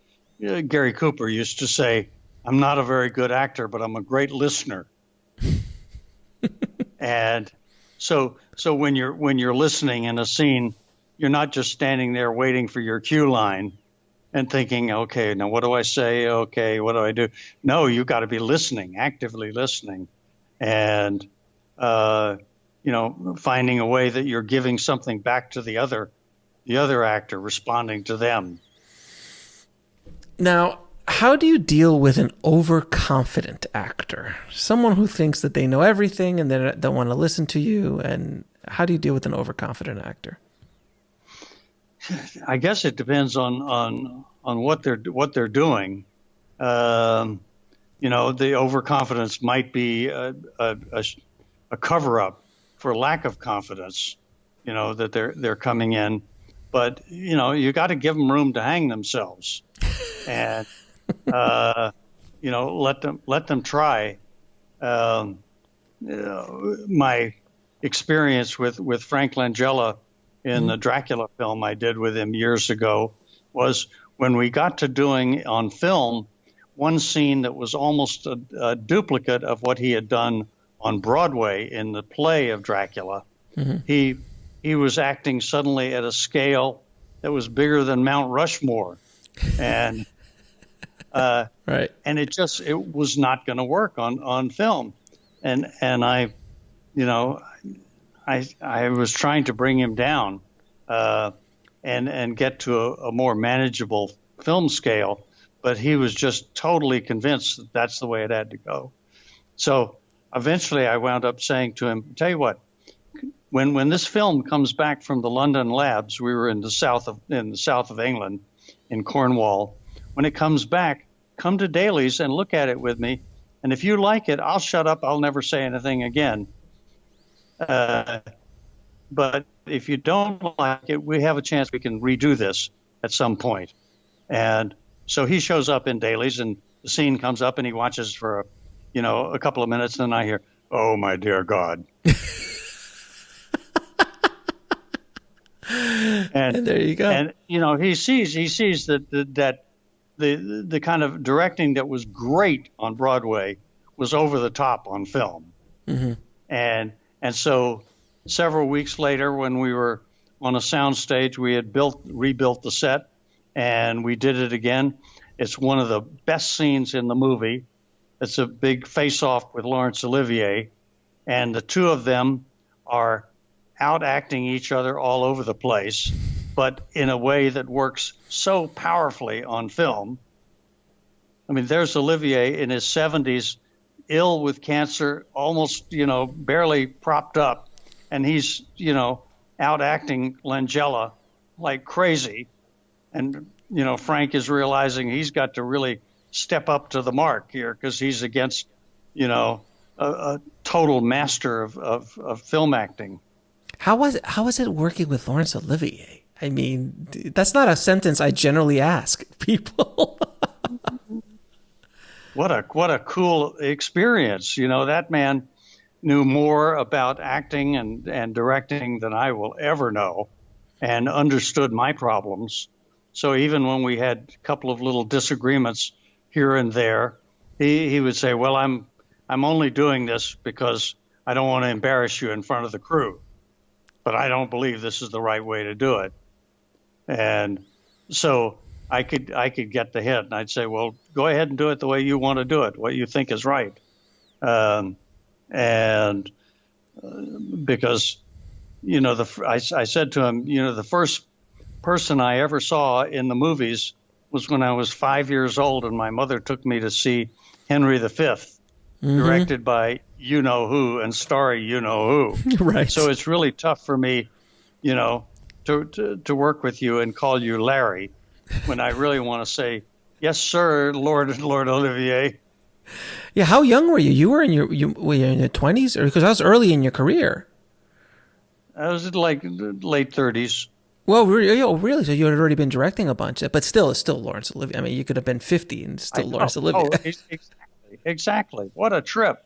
Gary Cooper used to say, "I'm not a very good actor, but I'm a great listener." And so when you're listening in a scene, you're not just standing there waiting for your cue line and thinking, okay, now what do I say? Okay, what do I do? No, you got to be listening, actively listening, and finding a way that you're giving something back to the other actor, responding to them. Now, how do you deal with an overconfident actor? Someone who thinks that they know everything and they don't want to listen to you. And how do you deal with an overconfident actor? I guess it depends on what they're doing. The overconfidence might be a cover up for lack of confidence. That they're coming in, but you got to give them room to hang themselves, and let them try. my experience with Frank Langella in the Dracula film I did with him years ago was when we got to doing on film one scene that was almost a duplicate of what he had done on Broadway in the play of Dracula. He was acting suddenly at a scale that was bigger than Mount Rushmore, and Right. and it was not going to work on film, and I, I was trying to bring him down, and get to a more manageable film scale, but he was just totally convinced that that's the way it had to go. So eventually, I wound up saying to him, "Tell you what, when this film comes back from the London labs, we were in the south of England, in Cornwall. When it comes back, come to Daly's and look at it with me. And if you like it, I'll shut up. I'll never say anything again. But if you don't like it, we have a chance we can redo this at some point." And so he shows up in Daly's, and the scene comes up, and he watches for a couple of minutes, and I hear, "Oh my dear God." And there you go. And he sees that the kind of directing that was great on Broadway was over the top on film. And so several weeks later, when we were on a sound stage, we had rebuilt the set, and we did it again. It's one of the best scenes in the movie. It's a big face-off with Laurence Olivier, and the two of them are out acting each other all over the place, but in a way that works so powerfully on film. I mean, there's Olivier in his 70s, ill with cancer, almost, barely propped up, and he's, out acting Langella like crazy. And, Frank is realizing he's got to really step up to the mark here because he's against, a total master of film acting. How was it working with Laurence Olivier? I mean, that's not a sentence I generally ask people. What a cool experience. That man knew more about acting and directing than I will ever know, and understood my problems. So even when we had a couple of little disagreements here and there, he would say, "Well, I'm only doing this because I don't want to embarrass you in front of the crew, but I don't believe this is the right way to do it." And so I could get the hint, and I'd say, "Well, go ahead and do it the way you want to do it, what you think is right." Because, I said to him, the first person I ever saw in the movies was when I was 5 years old, and my mother took me to see Henry V, directed by you-know-who and starring you-know-who. Right. So it's really tough for me, to work with you and call you Larry when I really want to say, "Yes, sir, Lord Olivier." Yeah, how young were you? You were in your 20s, or because I was early in your career. I was like late 30s. Well, really? So you had already been directing a bunch, but still, it's still Laurence Olivier. I mean, you could have been 50 and still Laurence Olivier. Oh, exactly. What a trip!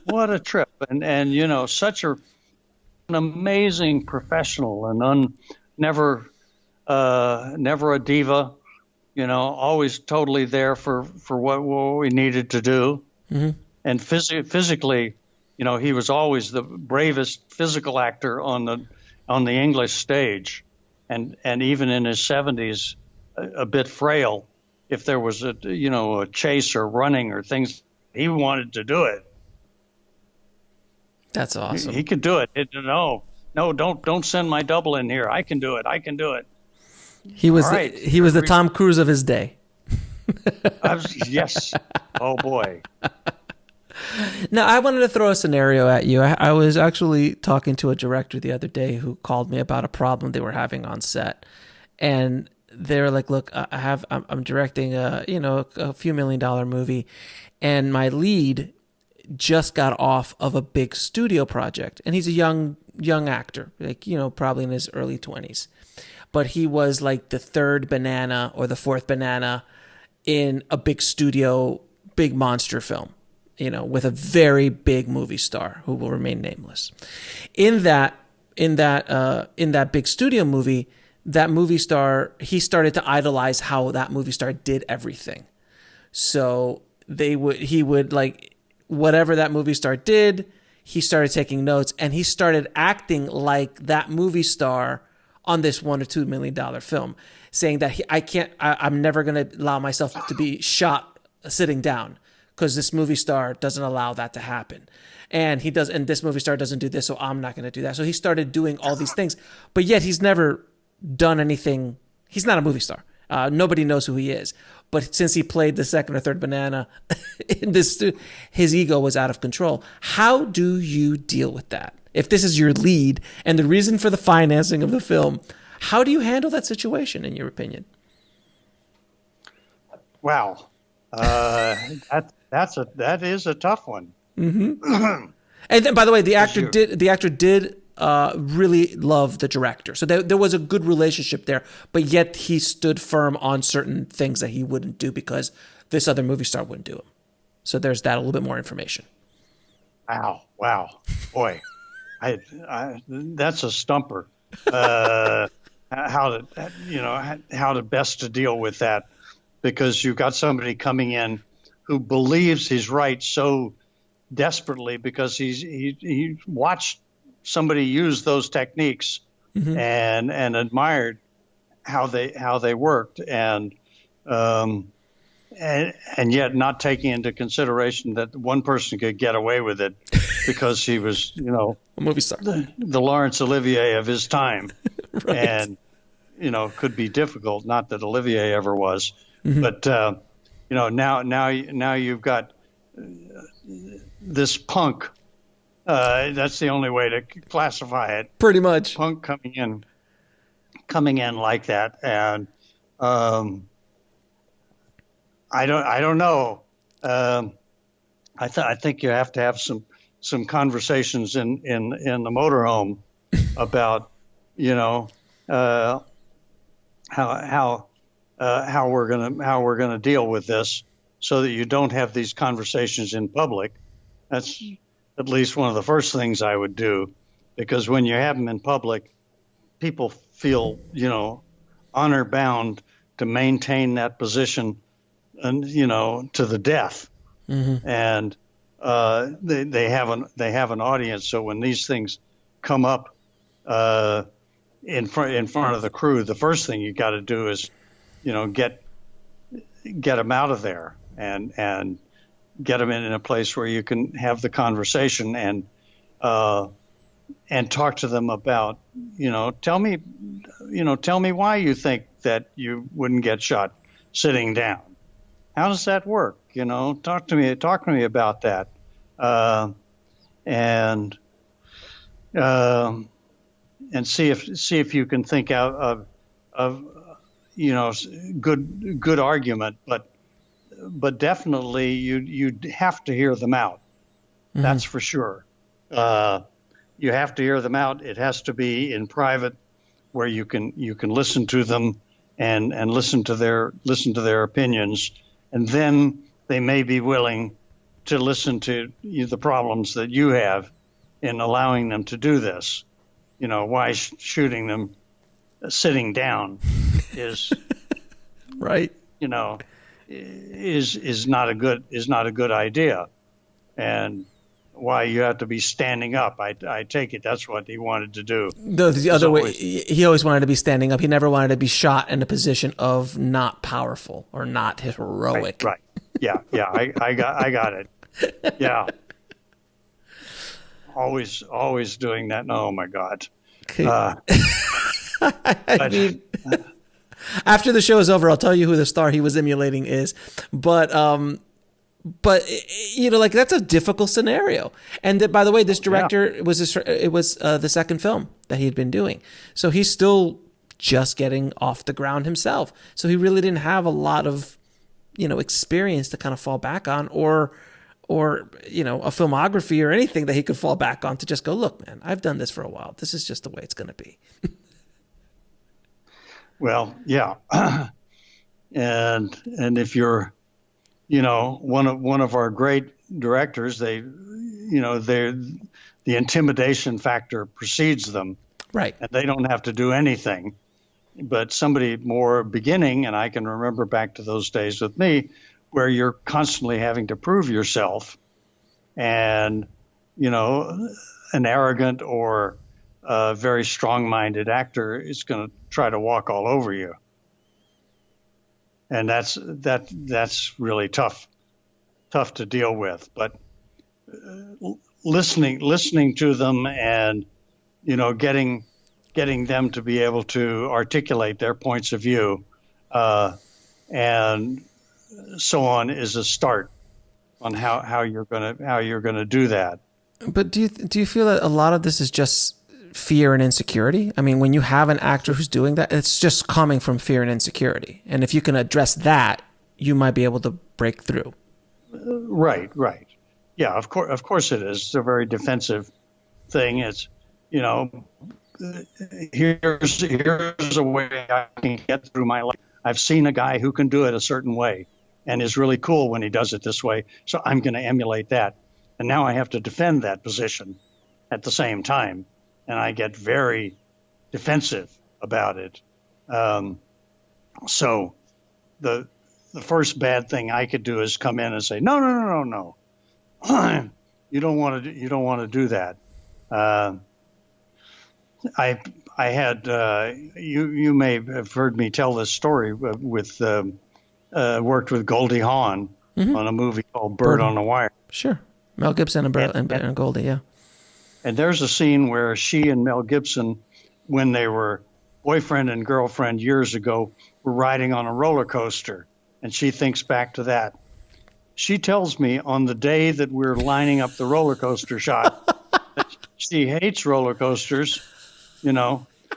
What a trip! And such an amazing professional, and never a diva. Always totally there for what we needed to do. And physically, he was always the bravest physical actor on the English stage, and even in his 70s, a bit frail. If there was a chase or running or things, he wanted to do it. That's awesome. He could do it. No, don't send my double in here. I can do it. He was the Tom Cruise of his day. Yes. Oh boy. Now, I wanted to throw a scenario at you. I was actually talking to a director the other day who called me about a problem they were having on set, and they're like, "Look, I'm directing a few $1 million movie, and my lead just got off of a big studio project, and he's a young actor, probably in his early 20s." But he was like the third banana or the fourth banana in a big studio, big monster film. with a very big movie star who will remain nameless. In that big studio movie, that movie star, he started to idolize how that movie star did everything. So he would like whatever that movie star did, he started taking notes, and he started acting like that movie star on this $1 or $2 million film, saying that I'm never going to allow myself to be shot sitting down because this movie star doesn't allow that to happen. And this movie star doesn't do this, so I'm not going to do that. So he started doing all these things, but yet he's never done anything. He's not a movie star. Nobody knows who he is. But since he played the second or third banana in this, his ego was out of control. How do you deal with that? If this is your lead and the reason for the financing of the film, how do you handle that situation, in your opinion? Wow. That is a tough one. Mm-hmm. And then, by the way, the actor did really love the director, so there was a good relationship there. But yet he stood firm on certain things that he wouldn't do because this other movie star wouldn't do them. So there's that, a little bit more information. Wow, boy, that's a stumper. How to best to deal with that, because you've got somebody coming in who believes he's right so desperately because he watched somebody use those techniques and admired how they worked, and yet not taking into consideration that one person could get away with it because he was a movie star, the Laurence Olivier of his time. Right. And could be difficult. Not that Olivier ever was, but now you've got this punk. That's the only way to classify it. Pretty much. Punk coming in like that, and I don't know. I think you have to have some conversations in the motorhome about how we're gonna deal with this, so that you don't have these conversations in public. That's at least one of the first things I would do, because when you have them in public, people feel, honor bound to maintain that position, and to the death. Mm-hmm. And they have an audience. So when these things come up in front of the crew, the first thing you got to do is, get them out of there and get them in a place where you can have the conversation and talk to them about, tell me why you think that you wouldn't get shot sitting down. How does that work? Talk to me about that. And see if you can think out of good argument, but definitely you'd have to hear them out. Mm-hmm. That's for sure. You have to hear them out. It has to be in private, where you can listen to them and listen to their opinions, and then they may be willing to listen to the problems that you have in allowing them to do this. Why shooting them sitting down is right. Is not a good idea, and why you have to be standing up. I take it that's what he wanted to do. The other way, he always wanted to be standing up. He never wanted to be shot in a position of not powerful or not heroic. Right. Yeah. I got it. Yeah. Always doing that. Oh my God. Okay. I mean, after the show is over, I'll tell you who the star he was emulating is. But that's a difficult scenario. And by the way, this director, it was the second film that he had been doing. So he's still just getting off the ground himself. So he really didn't have a lot of, experience to kind of fall back on, or a filmography or anything that he could fall back on to just go, look, man, I've done this for a while. This is just the way it's going to be. Well, yeah. And if you're, one of our great directors, the intimidation factor precedes them, Right. and they don't have to do anything. But somebody more beginning, and I can remember back to those days with me, where you're constantly having to prove yourself, and an arrogant or a very strong-minded actor is going to try to walk all over you, and that's really tough to deal with. But listening to them, and getting them to be able to articulate their points of view, and so on, is a start on how you're gonna do that. But do you feel that a lot of this is just fear and insecurity? I mean, when you have an actor who's doing that, it's just coming from fear and insecurity. And if you can address that, you might be able to break through. Right. Yeah, of course it is. It's a very defensive thing. It's, here's a way I can get through my life. I've seen a guy who can do it a certain way and is really cool when he does it this way, so I'm going to emulate that. And now I have to defend that position at the same time, and I get very defensive about it. So the first bad thing I could do is come in and say, no. You don't want to do that. I had you may have heard me tell this story with worked with Goldie Hawn on a movie called Bird on the Wire. Sure, Mel Gibson and Goldie, yeah. And there's a scene where she and Mel Gibson, when they were boyfriend and girlfriend years ago, were riding on a roller coaster, and she thinks back to that. She tells me on the day that we're lining up the roller coaster shot that she hates roller coasters.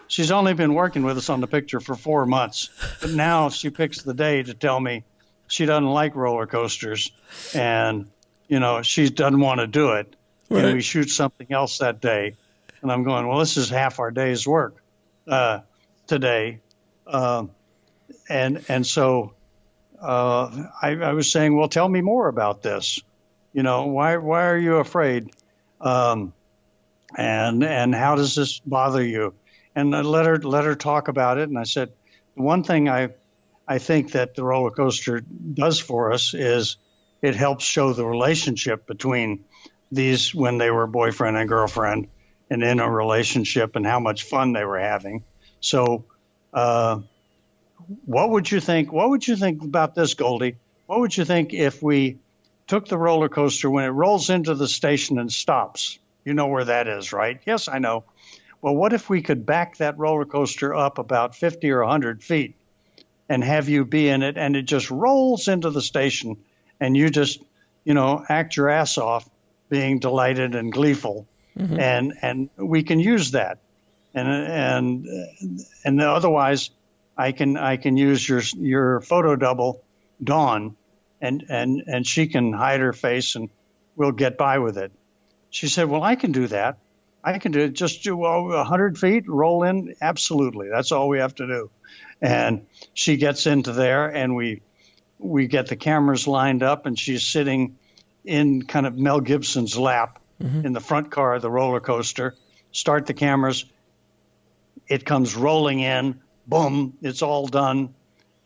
She's only been working with us on the picture for 4 months, but now she picks the day to tell me she doesn't like roller coasters, and she doesn't want to do it. Right. And we shoot something else that day, and I'm going, well, this is half our day's work today, and so I was saying, well, tell me more about this. Why are you afraid? And how does this bother you? And I let her talk about it. And I said, one thing I think that the roller coaster does for us is it helps show the relationship between these when they were boyfriend and girlfriend and in a relationship, and how much fun they were having. So, what would you think? What would you think about this, Goldie? What would you think if we took the roller coaster when it rolls into the station and stops? You know where that is, right? Yes, I know. Well, what if we could back that roller coaster up about 50 or 100 feet and have you be in it, and it just rolls into the station, and you just, act your ass off being delighted and gleeful, and we can use that. And otherwise, I can use your photo double, Dawn, and she can hide her face, and we'll get by with it. She said, well, I can do that. I can do it. Just do 100 feet, roll in. Absolutely. That's all we have to do. And she gets into there, and we get the cameras lined up, and she's sitting in kind of Mel Gibson's lap in the front car of the roller coaster. Start the cameras. It comes rolling in. Boom. It's all done.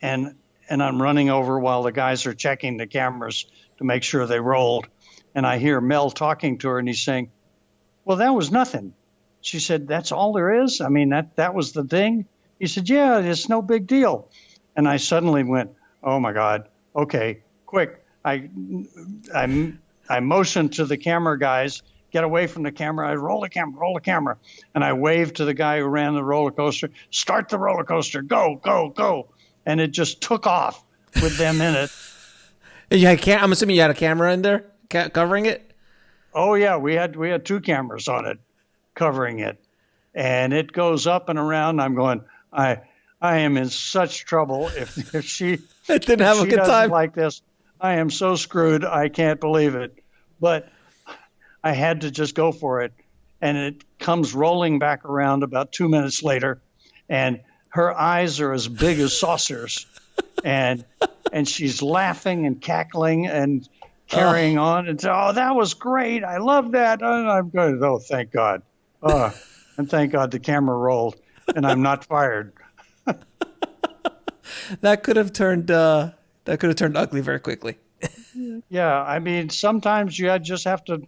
And I'm running over while the guys are checking the cameras to make sure they rolled. And I hear Mel talking to her, and he's saying, well, that was nothing. She said, that's all there is? I mean, that was the thing? He said, yeah, it's no big deal. And I suddenly went, oh, my God. Okay, quick. I motioned to the camera guys, get away from the camera. I roll the camera. And I waved to the guy who ran the roller coaster, start the roller coaster, go, go, go. And it just took off with them in it. I'm assuming you had a camera in there covering it? Oh, yeah, we had 2 cameras on it covering it. And it goes up and around. I'm going, I am in such trouble if she didn't have a good time like this. I am so screwed. I can't believe it. But I had to just go for it. And it comes rolling back around about 2 minutes later. And her eyes are as big as saucers. And she's laughing and cackling. And carrying on and say, "Oh, that was great. I love that." And I'm going, "Oh, thank God." And thank God the camera rolled and I'm not fired. That could have turned ugly very quickly. Yeah, I mean, sometimes you just have to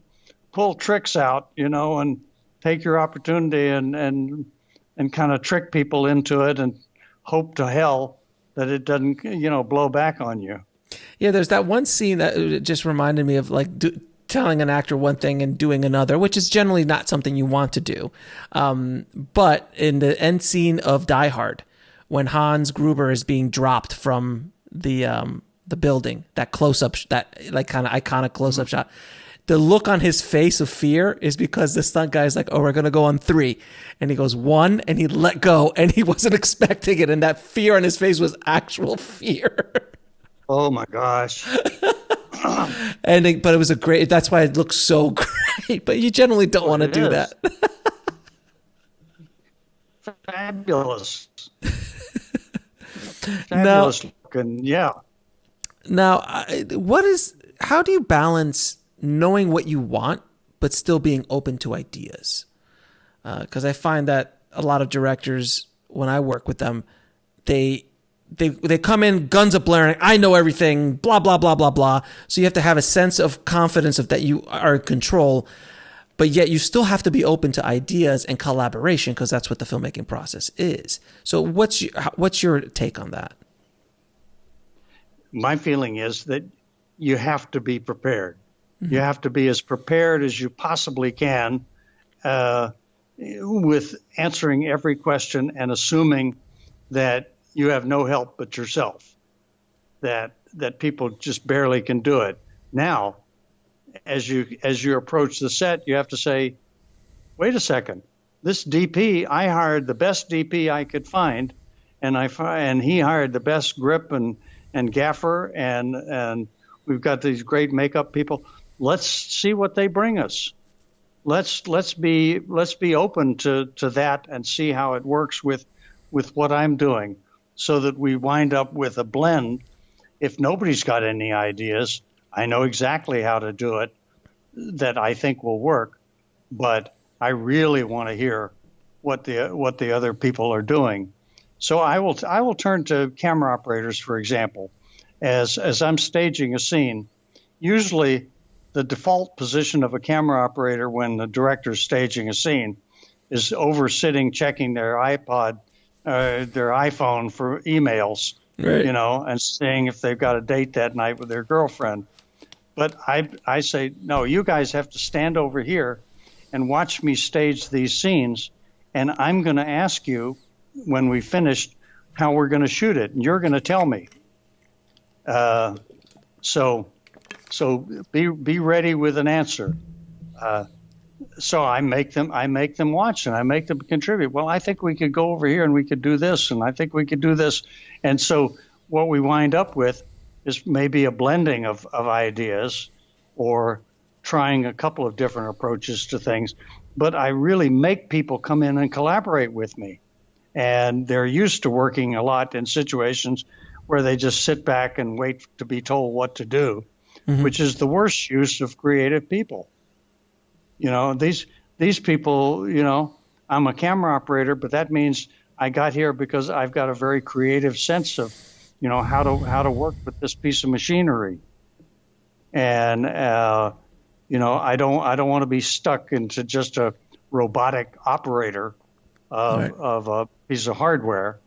pull tricks out, and take your opportunity and kind of trick people into it and hope to hell that it doesn't, blow back on you. Yeah, there's that one scene that just reminded me of like telling an actor one thing and doing another, which is generally not something you want to do. But in the end scene of Die Hard, when Hans Gruber is being dropped from the building, that close up, that like kind of iconic close up shot, the look on his face of fear is because the stunt guy is like, "Oh, we're going to go on 3." And he goes 1 and he let go and he wasn't expecting it. And that fear on his face was actual fear. Oh my gosh. But it was that's why it looks so great, but you generally don't want to do that. Fabulous. Fabulous looking, yeah. Now, how do you balance knowing what you want, but still being open to ideas? Because I find that a lot of directors, when I work with them, they come in guns a blaring. I know everything, blah, blah, blah, blah, blah. So you have to have a sense of confidence of that you are in control, but yet you still have to be open to ideas and collaboration because that's what the filmmaking process is. So what's your take on that? My feeling is that you have to be prepared. Mm-hmm. You have to be as prepared as you possibly can with answering every question and assuming that you have no help but yourself, that people just barely can do it. Now, as you approach the set, you have to say, wait a second, this DP, I hired the best DP I could find, and he hired the best grip and gaffer, and we've got these great makeup people. Let's see what they bring us. Let's be open to that and see how it works with what I'm doing, so that we wind up with a blend. If nobody's got any ideas, I know exactly how to do it that I think will work, but I really want to hear what the other people are doing. So I will turn to camera operators, for example, as I'm staging a scene. Usually the default position of a camera operator when the director's staging a scene is over sitting checking their iPod, their iPhone for emails, right, and seeing if they've got a date that night with their girlfriend. But I say, no, you guys have to stand over here and watch me stage these scenes, and I'm going to ask you when we finished how we're going to shoot it, and you're going to tell me. So be ready with an answer. So I make them watch, and I make them contribute. Well, I think we could go over here and we could do this, and I think we could do this. And so what we wind up with is maybe a blending of ideas or trying a couple of different approaches to things. But I really make people come in and collaborate with me. And they're used to working a lot in situations where they just sit back and wait to be told what to do, mm-hmm. which is the worst use of creative people. These people, I'm a camera operator, but that means I got here because I've got a very creative sense of, how to work with this piece of machinery. And, I don't want to be stuck into just a robotic operator of a piece of hardware.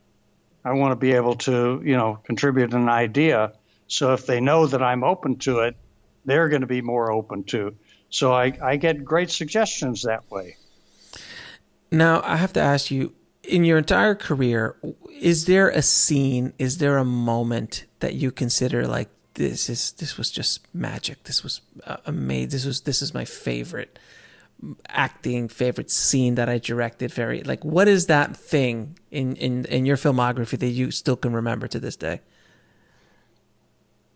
I want to be able to, contribute an idea. So if they know that I'm open to it, they're going to be more open to. So I get great suggestions that way. Now, I have to ask you, in your entire career, is there a scene, is there a moment that you consider like, this was just magic, this was amazing, this is my favorite favorite scene that I directed? What is that thing in your filmography that you still can remember to this day?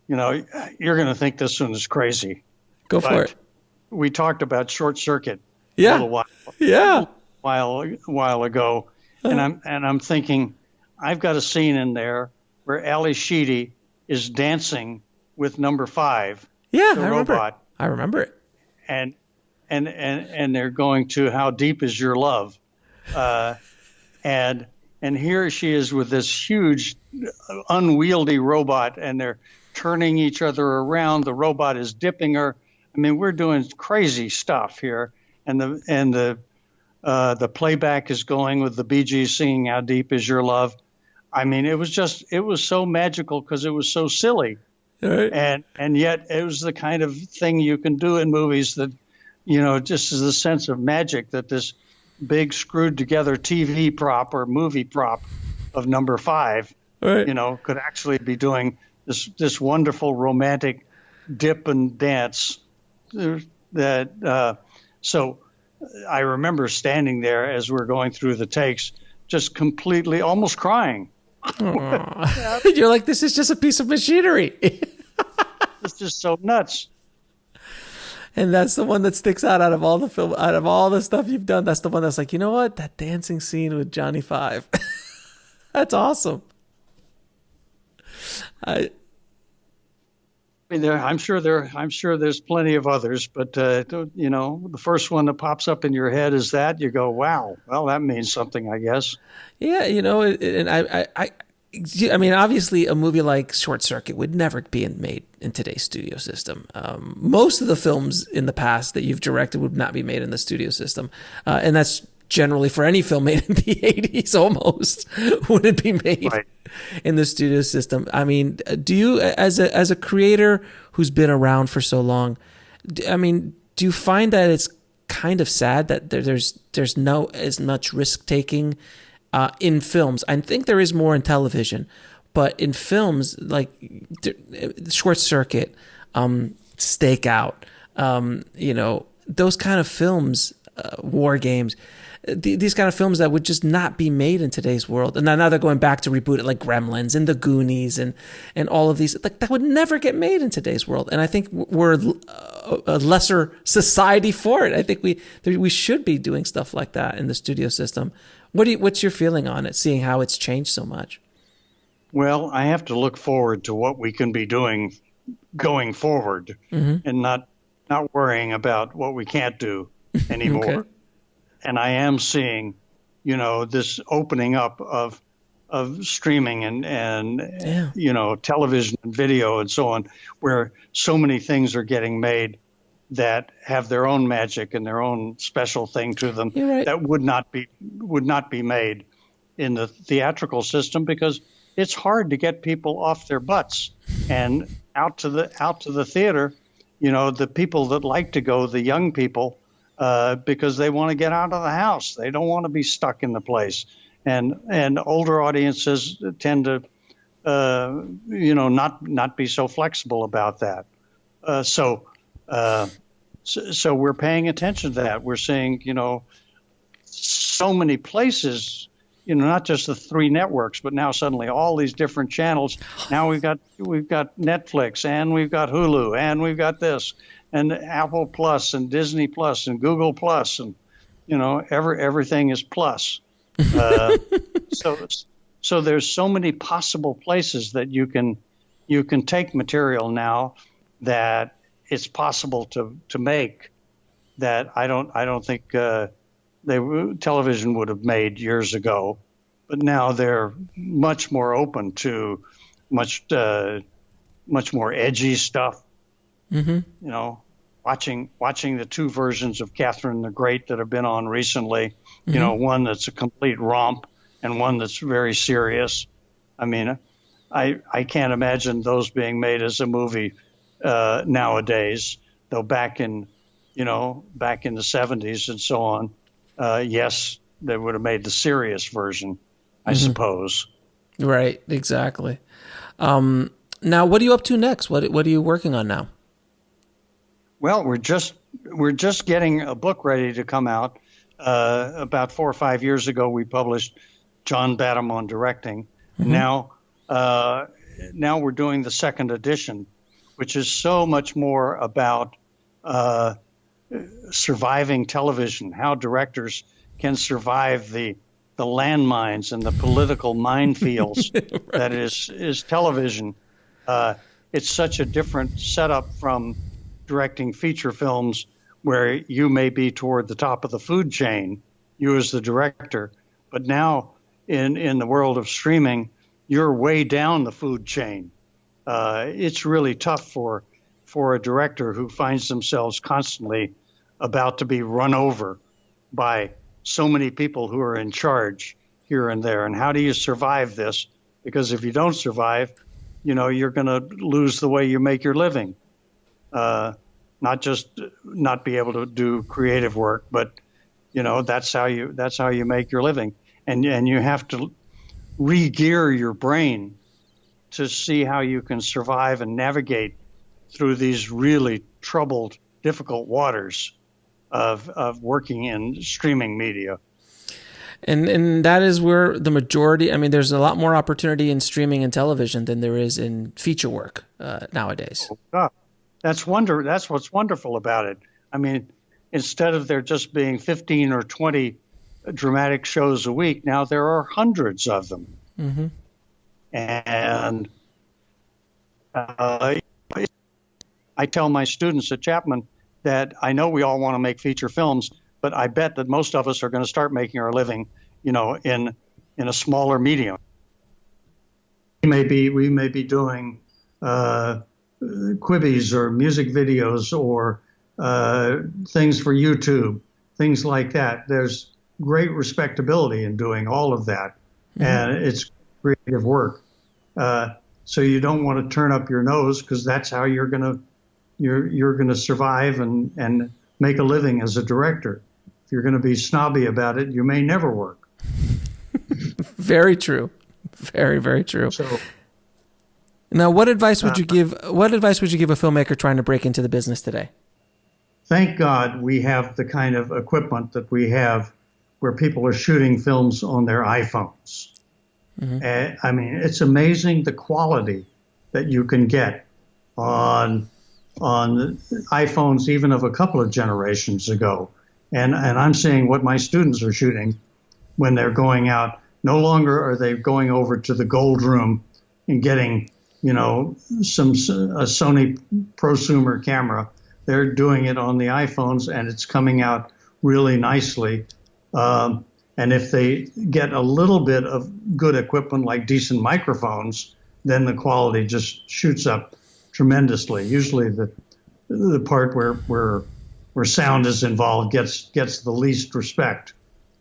You're going to think this one is crazy. Go for it. We talked about Short Circuit a little while ago, and I'm thinking I've got a scene in there where Ali Sheedy is dancing with number 5 Yeah, the I remember. robot, I remember it. and they're going to how deep is your love, and here she is with this huge, unwieldy robot, and they're turning each other around. The robot is dipping her. I mean, we're doing crazy stuff here, and the playback is going with the Bee Gees singing "How Deep Is Your Love." I mean, it was so magical because it was so silly, Right. and yet it was the kind of thing you can do in movies that, just as a sense of magic that this big screwed together TV prop or movie prop of number 5, Right. could actually be doing this wonderful romantic dip and dance. So I remember standing there as we're going through the takes, just completely almost crying. You're like, this is just a piece of machinery. It's just so nuts. And that's the one that sticks out of all the film, out of all the stuff you've done. That's the one that's like, you know what? That dancing scene with Johnny Five. That's awesome. I mean, I'm sure there's plenty of others, but the first one that pops up in your head is that you go, wow, well, that means something, I guess. Yeah, and I mean, obviously, a movie like Short Circuit would never be made in today's studio system. Most of the films in the past that you've directed would not be made in the studio system, and that's generally for any film made in the 80s. Almost wouldn't be made in the studio system. I mean, do you, as a creator who's been around for so long, do you find that it's kind of sad that there's no as much risk taking in films? I think there is more in television, but in films like Short Circuit, Stakeout, those kind of films, War Games, these kind of films that would just not be made in today's world. And now they're going back to reboot it, like Gremlins and The Goonies and all of these, like, that would never get made in today's world. And I think we're a lesser society for it. I think we should be doing stuff like that in the studio system. What's your feeling on it, seeing how it's changed so much? Well, I have to look forward to what we can be doing going forward, and not worrying about what we can't do anymore. Okay. And I am seeing, this opening up of streaming and television and video and so on, where so many things are getting made that have their own magic and their own special thing to them. You're right. That would not be made in the theatrical system, because it's hard to get people off their butts and out to the theater. The people that like to go, the young people, because they want to get out of the house. They don't want to be stuck in the place. And older audiences tend to, not be so flexible about that. So we're paying attention to that. We're seeing, so many places, not just the 3 networks, but now suddenly all these different channels. Now we've got Netflix, and we've got Hulu, and we've got this, and Apple Plus, and Disney Plus, and Google Plus, and everything is plus. So there's so many possible places that you can take material now that it's possible to make, that I don't think television would have made years ago, but now they're much more open to much more edgy stuff. Watching the 2 versions of Catherine the Great that have been on recently, one that's a complete romp and one that's very serious. I mean, I can't imagine those being made as a movie nowadays, though back in the 70s and so on, yes, they would have made the serious version, I suppose. Right, exactly. Now, what are you up to next? What are you working on now? Well, we're just getting a book ready to come out. About 4 or 5 years ago, we published John Badham on Directing. Now we're doing the 2nd edition, which is so much more about surviving television, how directors can survive the landmines and the political minefields that is television. it's such a different setup from directing feature films where you may be toward the top of the food chain, you as the director. But now in the world of streaming, you're way down the food chain. It's really tough for a director who finds themselves constantly about to be run over by so many people who are in charge here and there. And how do you survive this? Because if you don't survive, you're going to lose the way you make your living. Not just not be able to do creative work, but that's how you make your living. And you have to re-gear your brain to see how you can survive and navigate through these really troubled, difficult waters of working in streaming media. And that is where the majority, I mean, there's a lot more opportunity in streaming and television than there is in feature work nowadays. Oh, that's what's wonderful about it. I mean, instead of there just being 15 or 20 dramatic shows a week, now there are hundreds of them. Mm-hmm. And I tell my students at Chapman that I know we all want to make feature films, but I bet that most of us are going to start making our living, in a smaller medium. We may be doing quibbies or music videos or things for YouTube, things like that. There's great respectability in doing all of that, and it's creative work. So you don't want to turn up your nose, because that's how you're gonna survive and make a living as a director. If you're going to be snobby about it, you may never work. Very true. Very, very true. So, now, what advice would you give? What advice would you give a filmmaker trying to break into the business today? Thank God we have the kind of equipment that we have, where people are shooting films on their iPhones. Mm-hmm. I mean, it's amazing the quality that you can get on iPhones, even of a couple of generations ago. And I'm seeing what my students are shooting when they're going out. No longer are they going over to the gold room and getting, a Sony prosumer camera. They're doing it on the iPhones, and it's coming out really nicely. And if they get a little bit of good equipment, like decent microphones, then the quality just shoots up tremendously. Usually the part where sound is involved gets the least respect.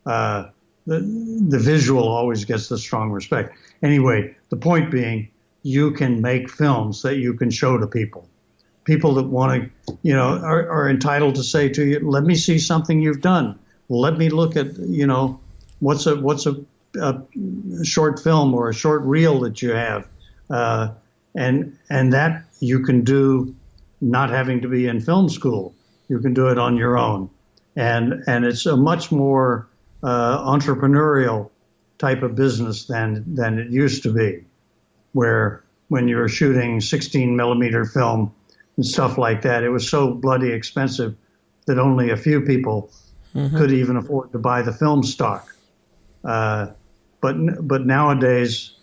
The visual always gets the strong respect. Anyway, the point being, you can make films that you can show to people. People that want to, are entitled to say to you, "Let me see something you've done. Let me look at, what's a short film or a short reel that you have," and that you can do, not having to be in film school. You can do it on your own, and it's a much more entrepreneurial type of business than it used to be, where when you were shooting 16 millimeter film and stuff like that, it was so bloody expensive that only a few people could even afford to buy the film stock. But nowadays,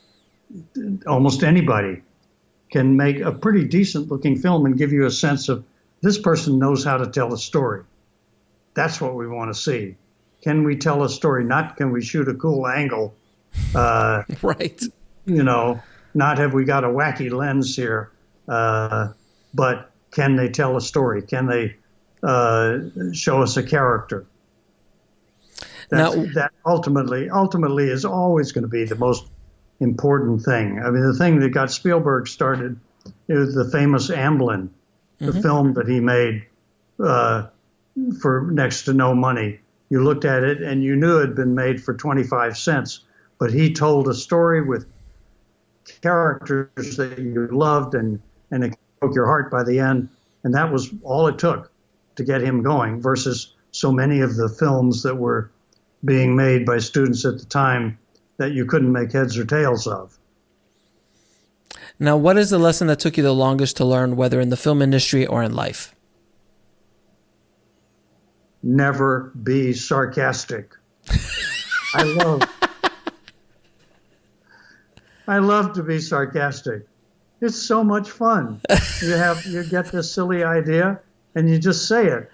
almost anybody can make a pretty decent looking film and give you a sense of, this person knows how to tell a story. That's what we want to see. Can we tell a story? Not can we shoot a cool angle? Right. Not have we got a wacky lens here, but can they tell a story? Can they show us a character? That ultimately is always going to be the most important thing. I mean, the thing that got Spielberg started is the famous Amblin, the film that he made for next to no money. You looked at it and you knew it had been made for 25 cents, but he told a story with characters that you loved, and it broke your heart by the end. And that was all it took to get him going, versus so many of the films that were being made by students at the time that you couldn't make heads or tails of. Now, what is the lesson that took you the longest to learn, whether in the film industry or in life? Never be sarcastic. I love to be sarcastic. It's so much fun. You get this silly idea and you just say it.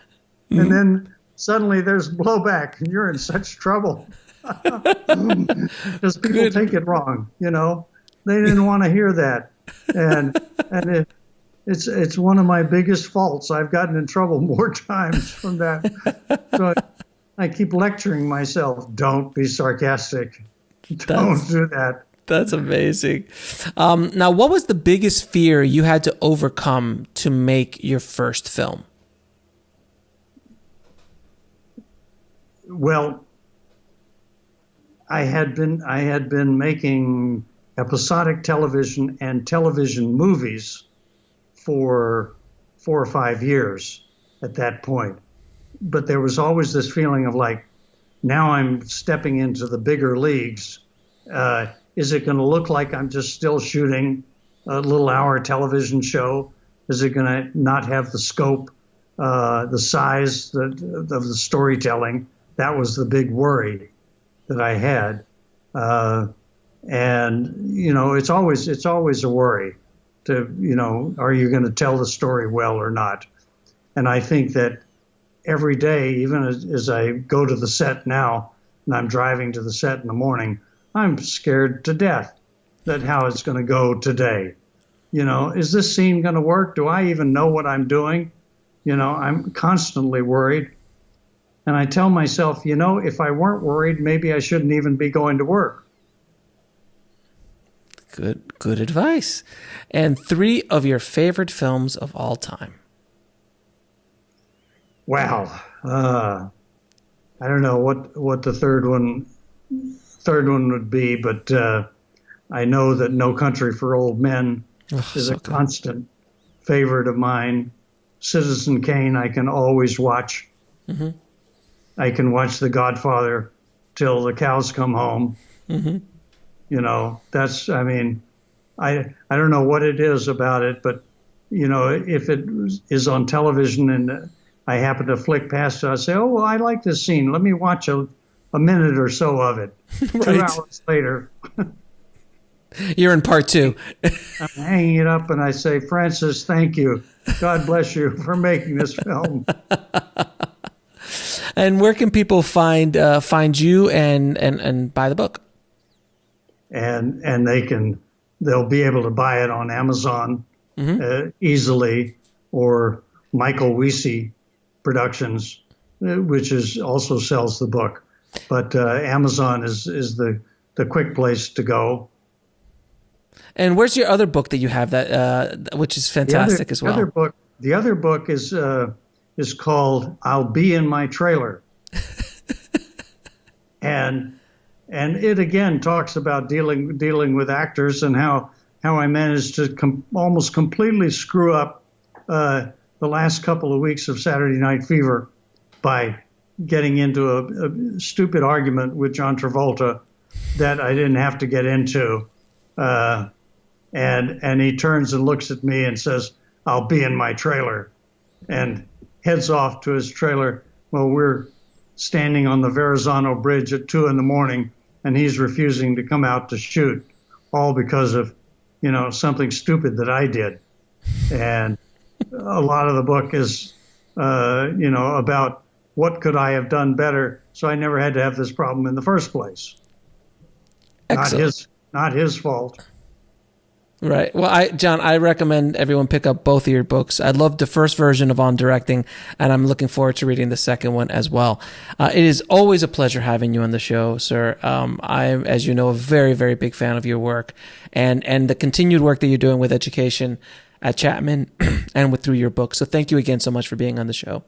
And then suddenly there's blowback and you're in such trouble. Because people take it wrong, you know. They didn't want to hear that. And it's one of my biggest faults. I've gotten in trouble more times from that. So I keep lecturing myself, don't be sarcastic. Don't do that. That's amazing. Now, what was the biggest fear you had to overcome to make your first film? Well, I had been making episodic television and television movies for 4 or 5 years at that point. But there was always this feeling of like, now I'm stepping into the bigger leagues. Is it going to look like I'm just still shooting a little hour television show? Is it going to not have the scope, the size of the storytelling? That was the big worry that I had. And, you know, it's always a worry to, you know, are you going to tell the story well or not? And I think that every day, even as I go to the set now, and I'm driving to the set in the morning, I'm scared to death that how it's going to go today. You know, is this scene going to work? Do I even know what I'm doing? You know, I'm constantly worried. And I tell myself, you know, if I weren't worried, maybe I shouldn't even be going to work. Good advice. And 3 of your favorite films of all time. Wow. I don't know what the third one would be, but I know that No Country for Old Men is a constant favorite of mine. Citizen Kane, I can always watch. Mm-hmm. I can watch The Godfather till the cows come home. Mm-hmm. You know, I don't know what it is about it, but, you know, if it is on television and I happen to flick past it, I say, oh, well, I like this scene. Let me watch a minute or so of it. Right. 2 hours later. You're in part 2. I'm hanging it up and I say, Francis, thank you. God bless you for making this film. And where can people find you and buy the book? And they'll be able to buy it on Amazon easily, or Michael Wiese Productions, which also sells the book. But Amazon is the quick place to go. And where's your other book that you have that which is fantastic as well? The other book is called "I'll Be in My Trailer," and it again talks about dealing with actors and how I managed to almost completely screw up the last couple of weeks of Saturday Night Fever by getting into a stupid argument with John Travolta that I didn't have to get into. And he turns and looks at me and says, "I'll be in my trailer," and heads off to his trailer. Well, we're standing on the Verrazano Bridge at 2 a.m, and he's refusing to come out to shoot, all because of, you know, something stupid that I did. And a lot of the book is, you know, about what could I have done better so I never had to have this problem in the first place. Excellent. Not his fault. Right. Well, John, I recommend everyone pick up both of your books. I loved the first version of On Directing, and I'm looking forward to reading the second one as well. It is always a pleasure having you on the show, sir. I'm, as you know, a very, very big fan of your work and the continued work that you're doing with education at Chapman and through your book. So thank you again so much for being on the show.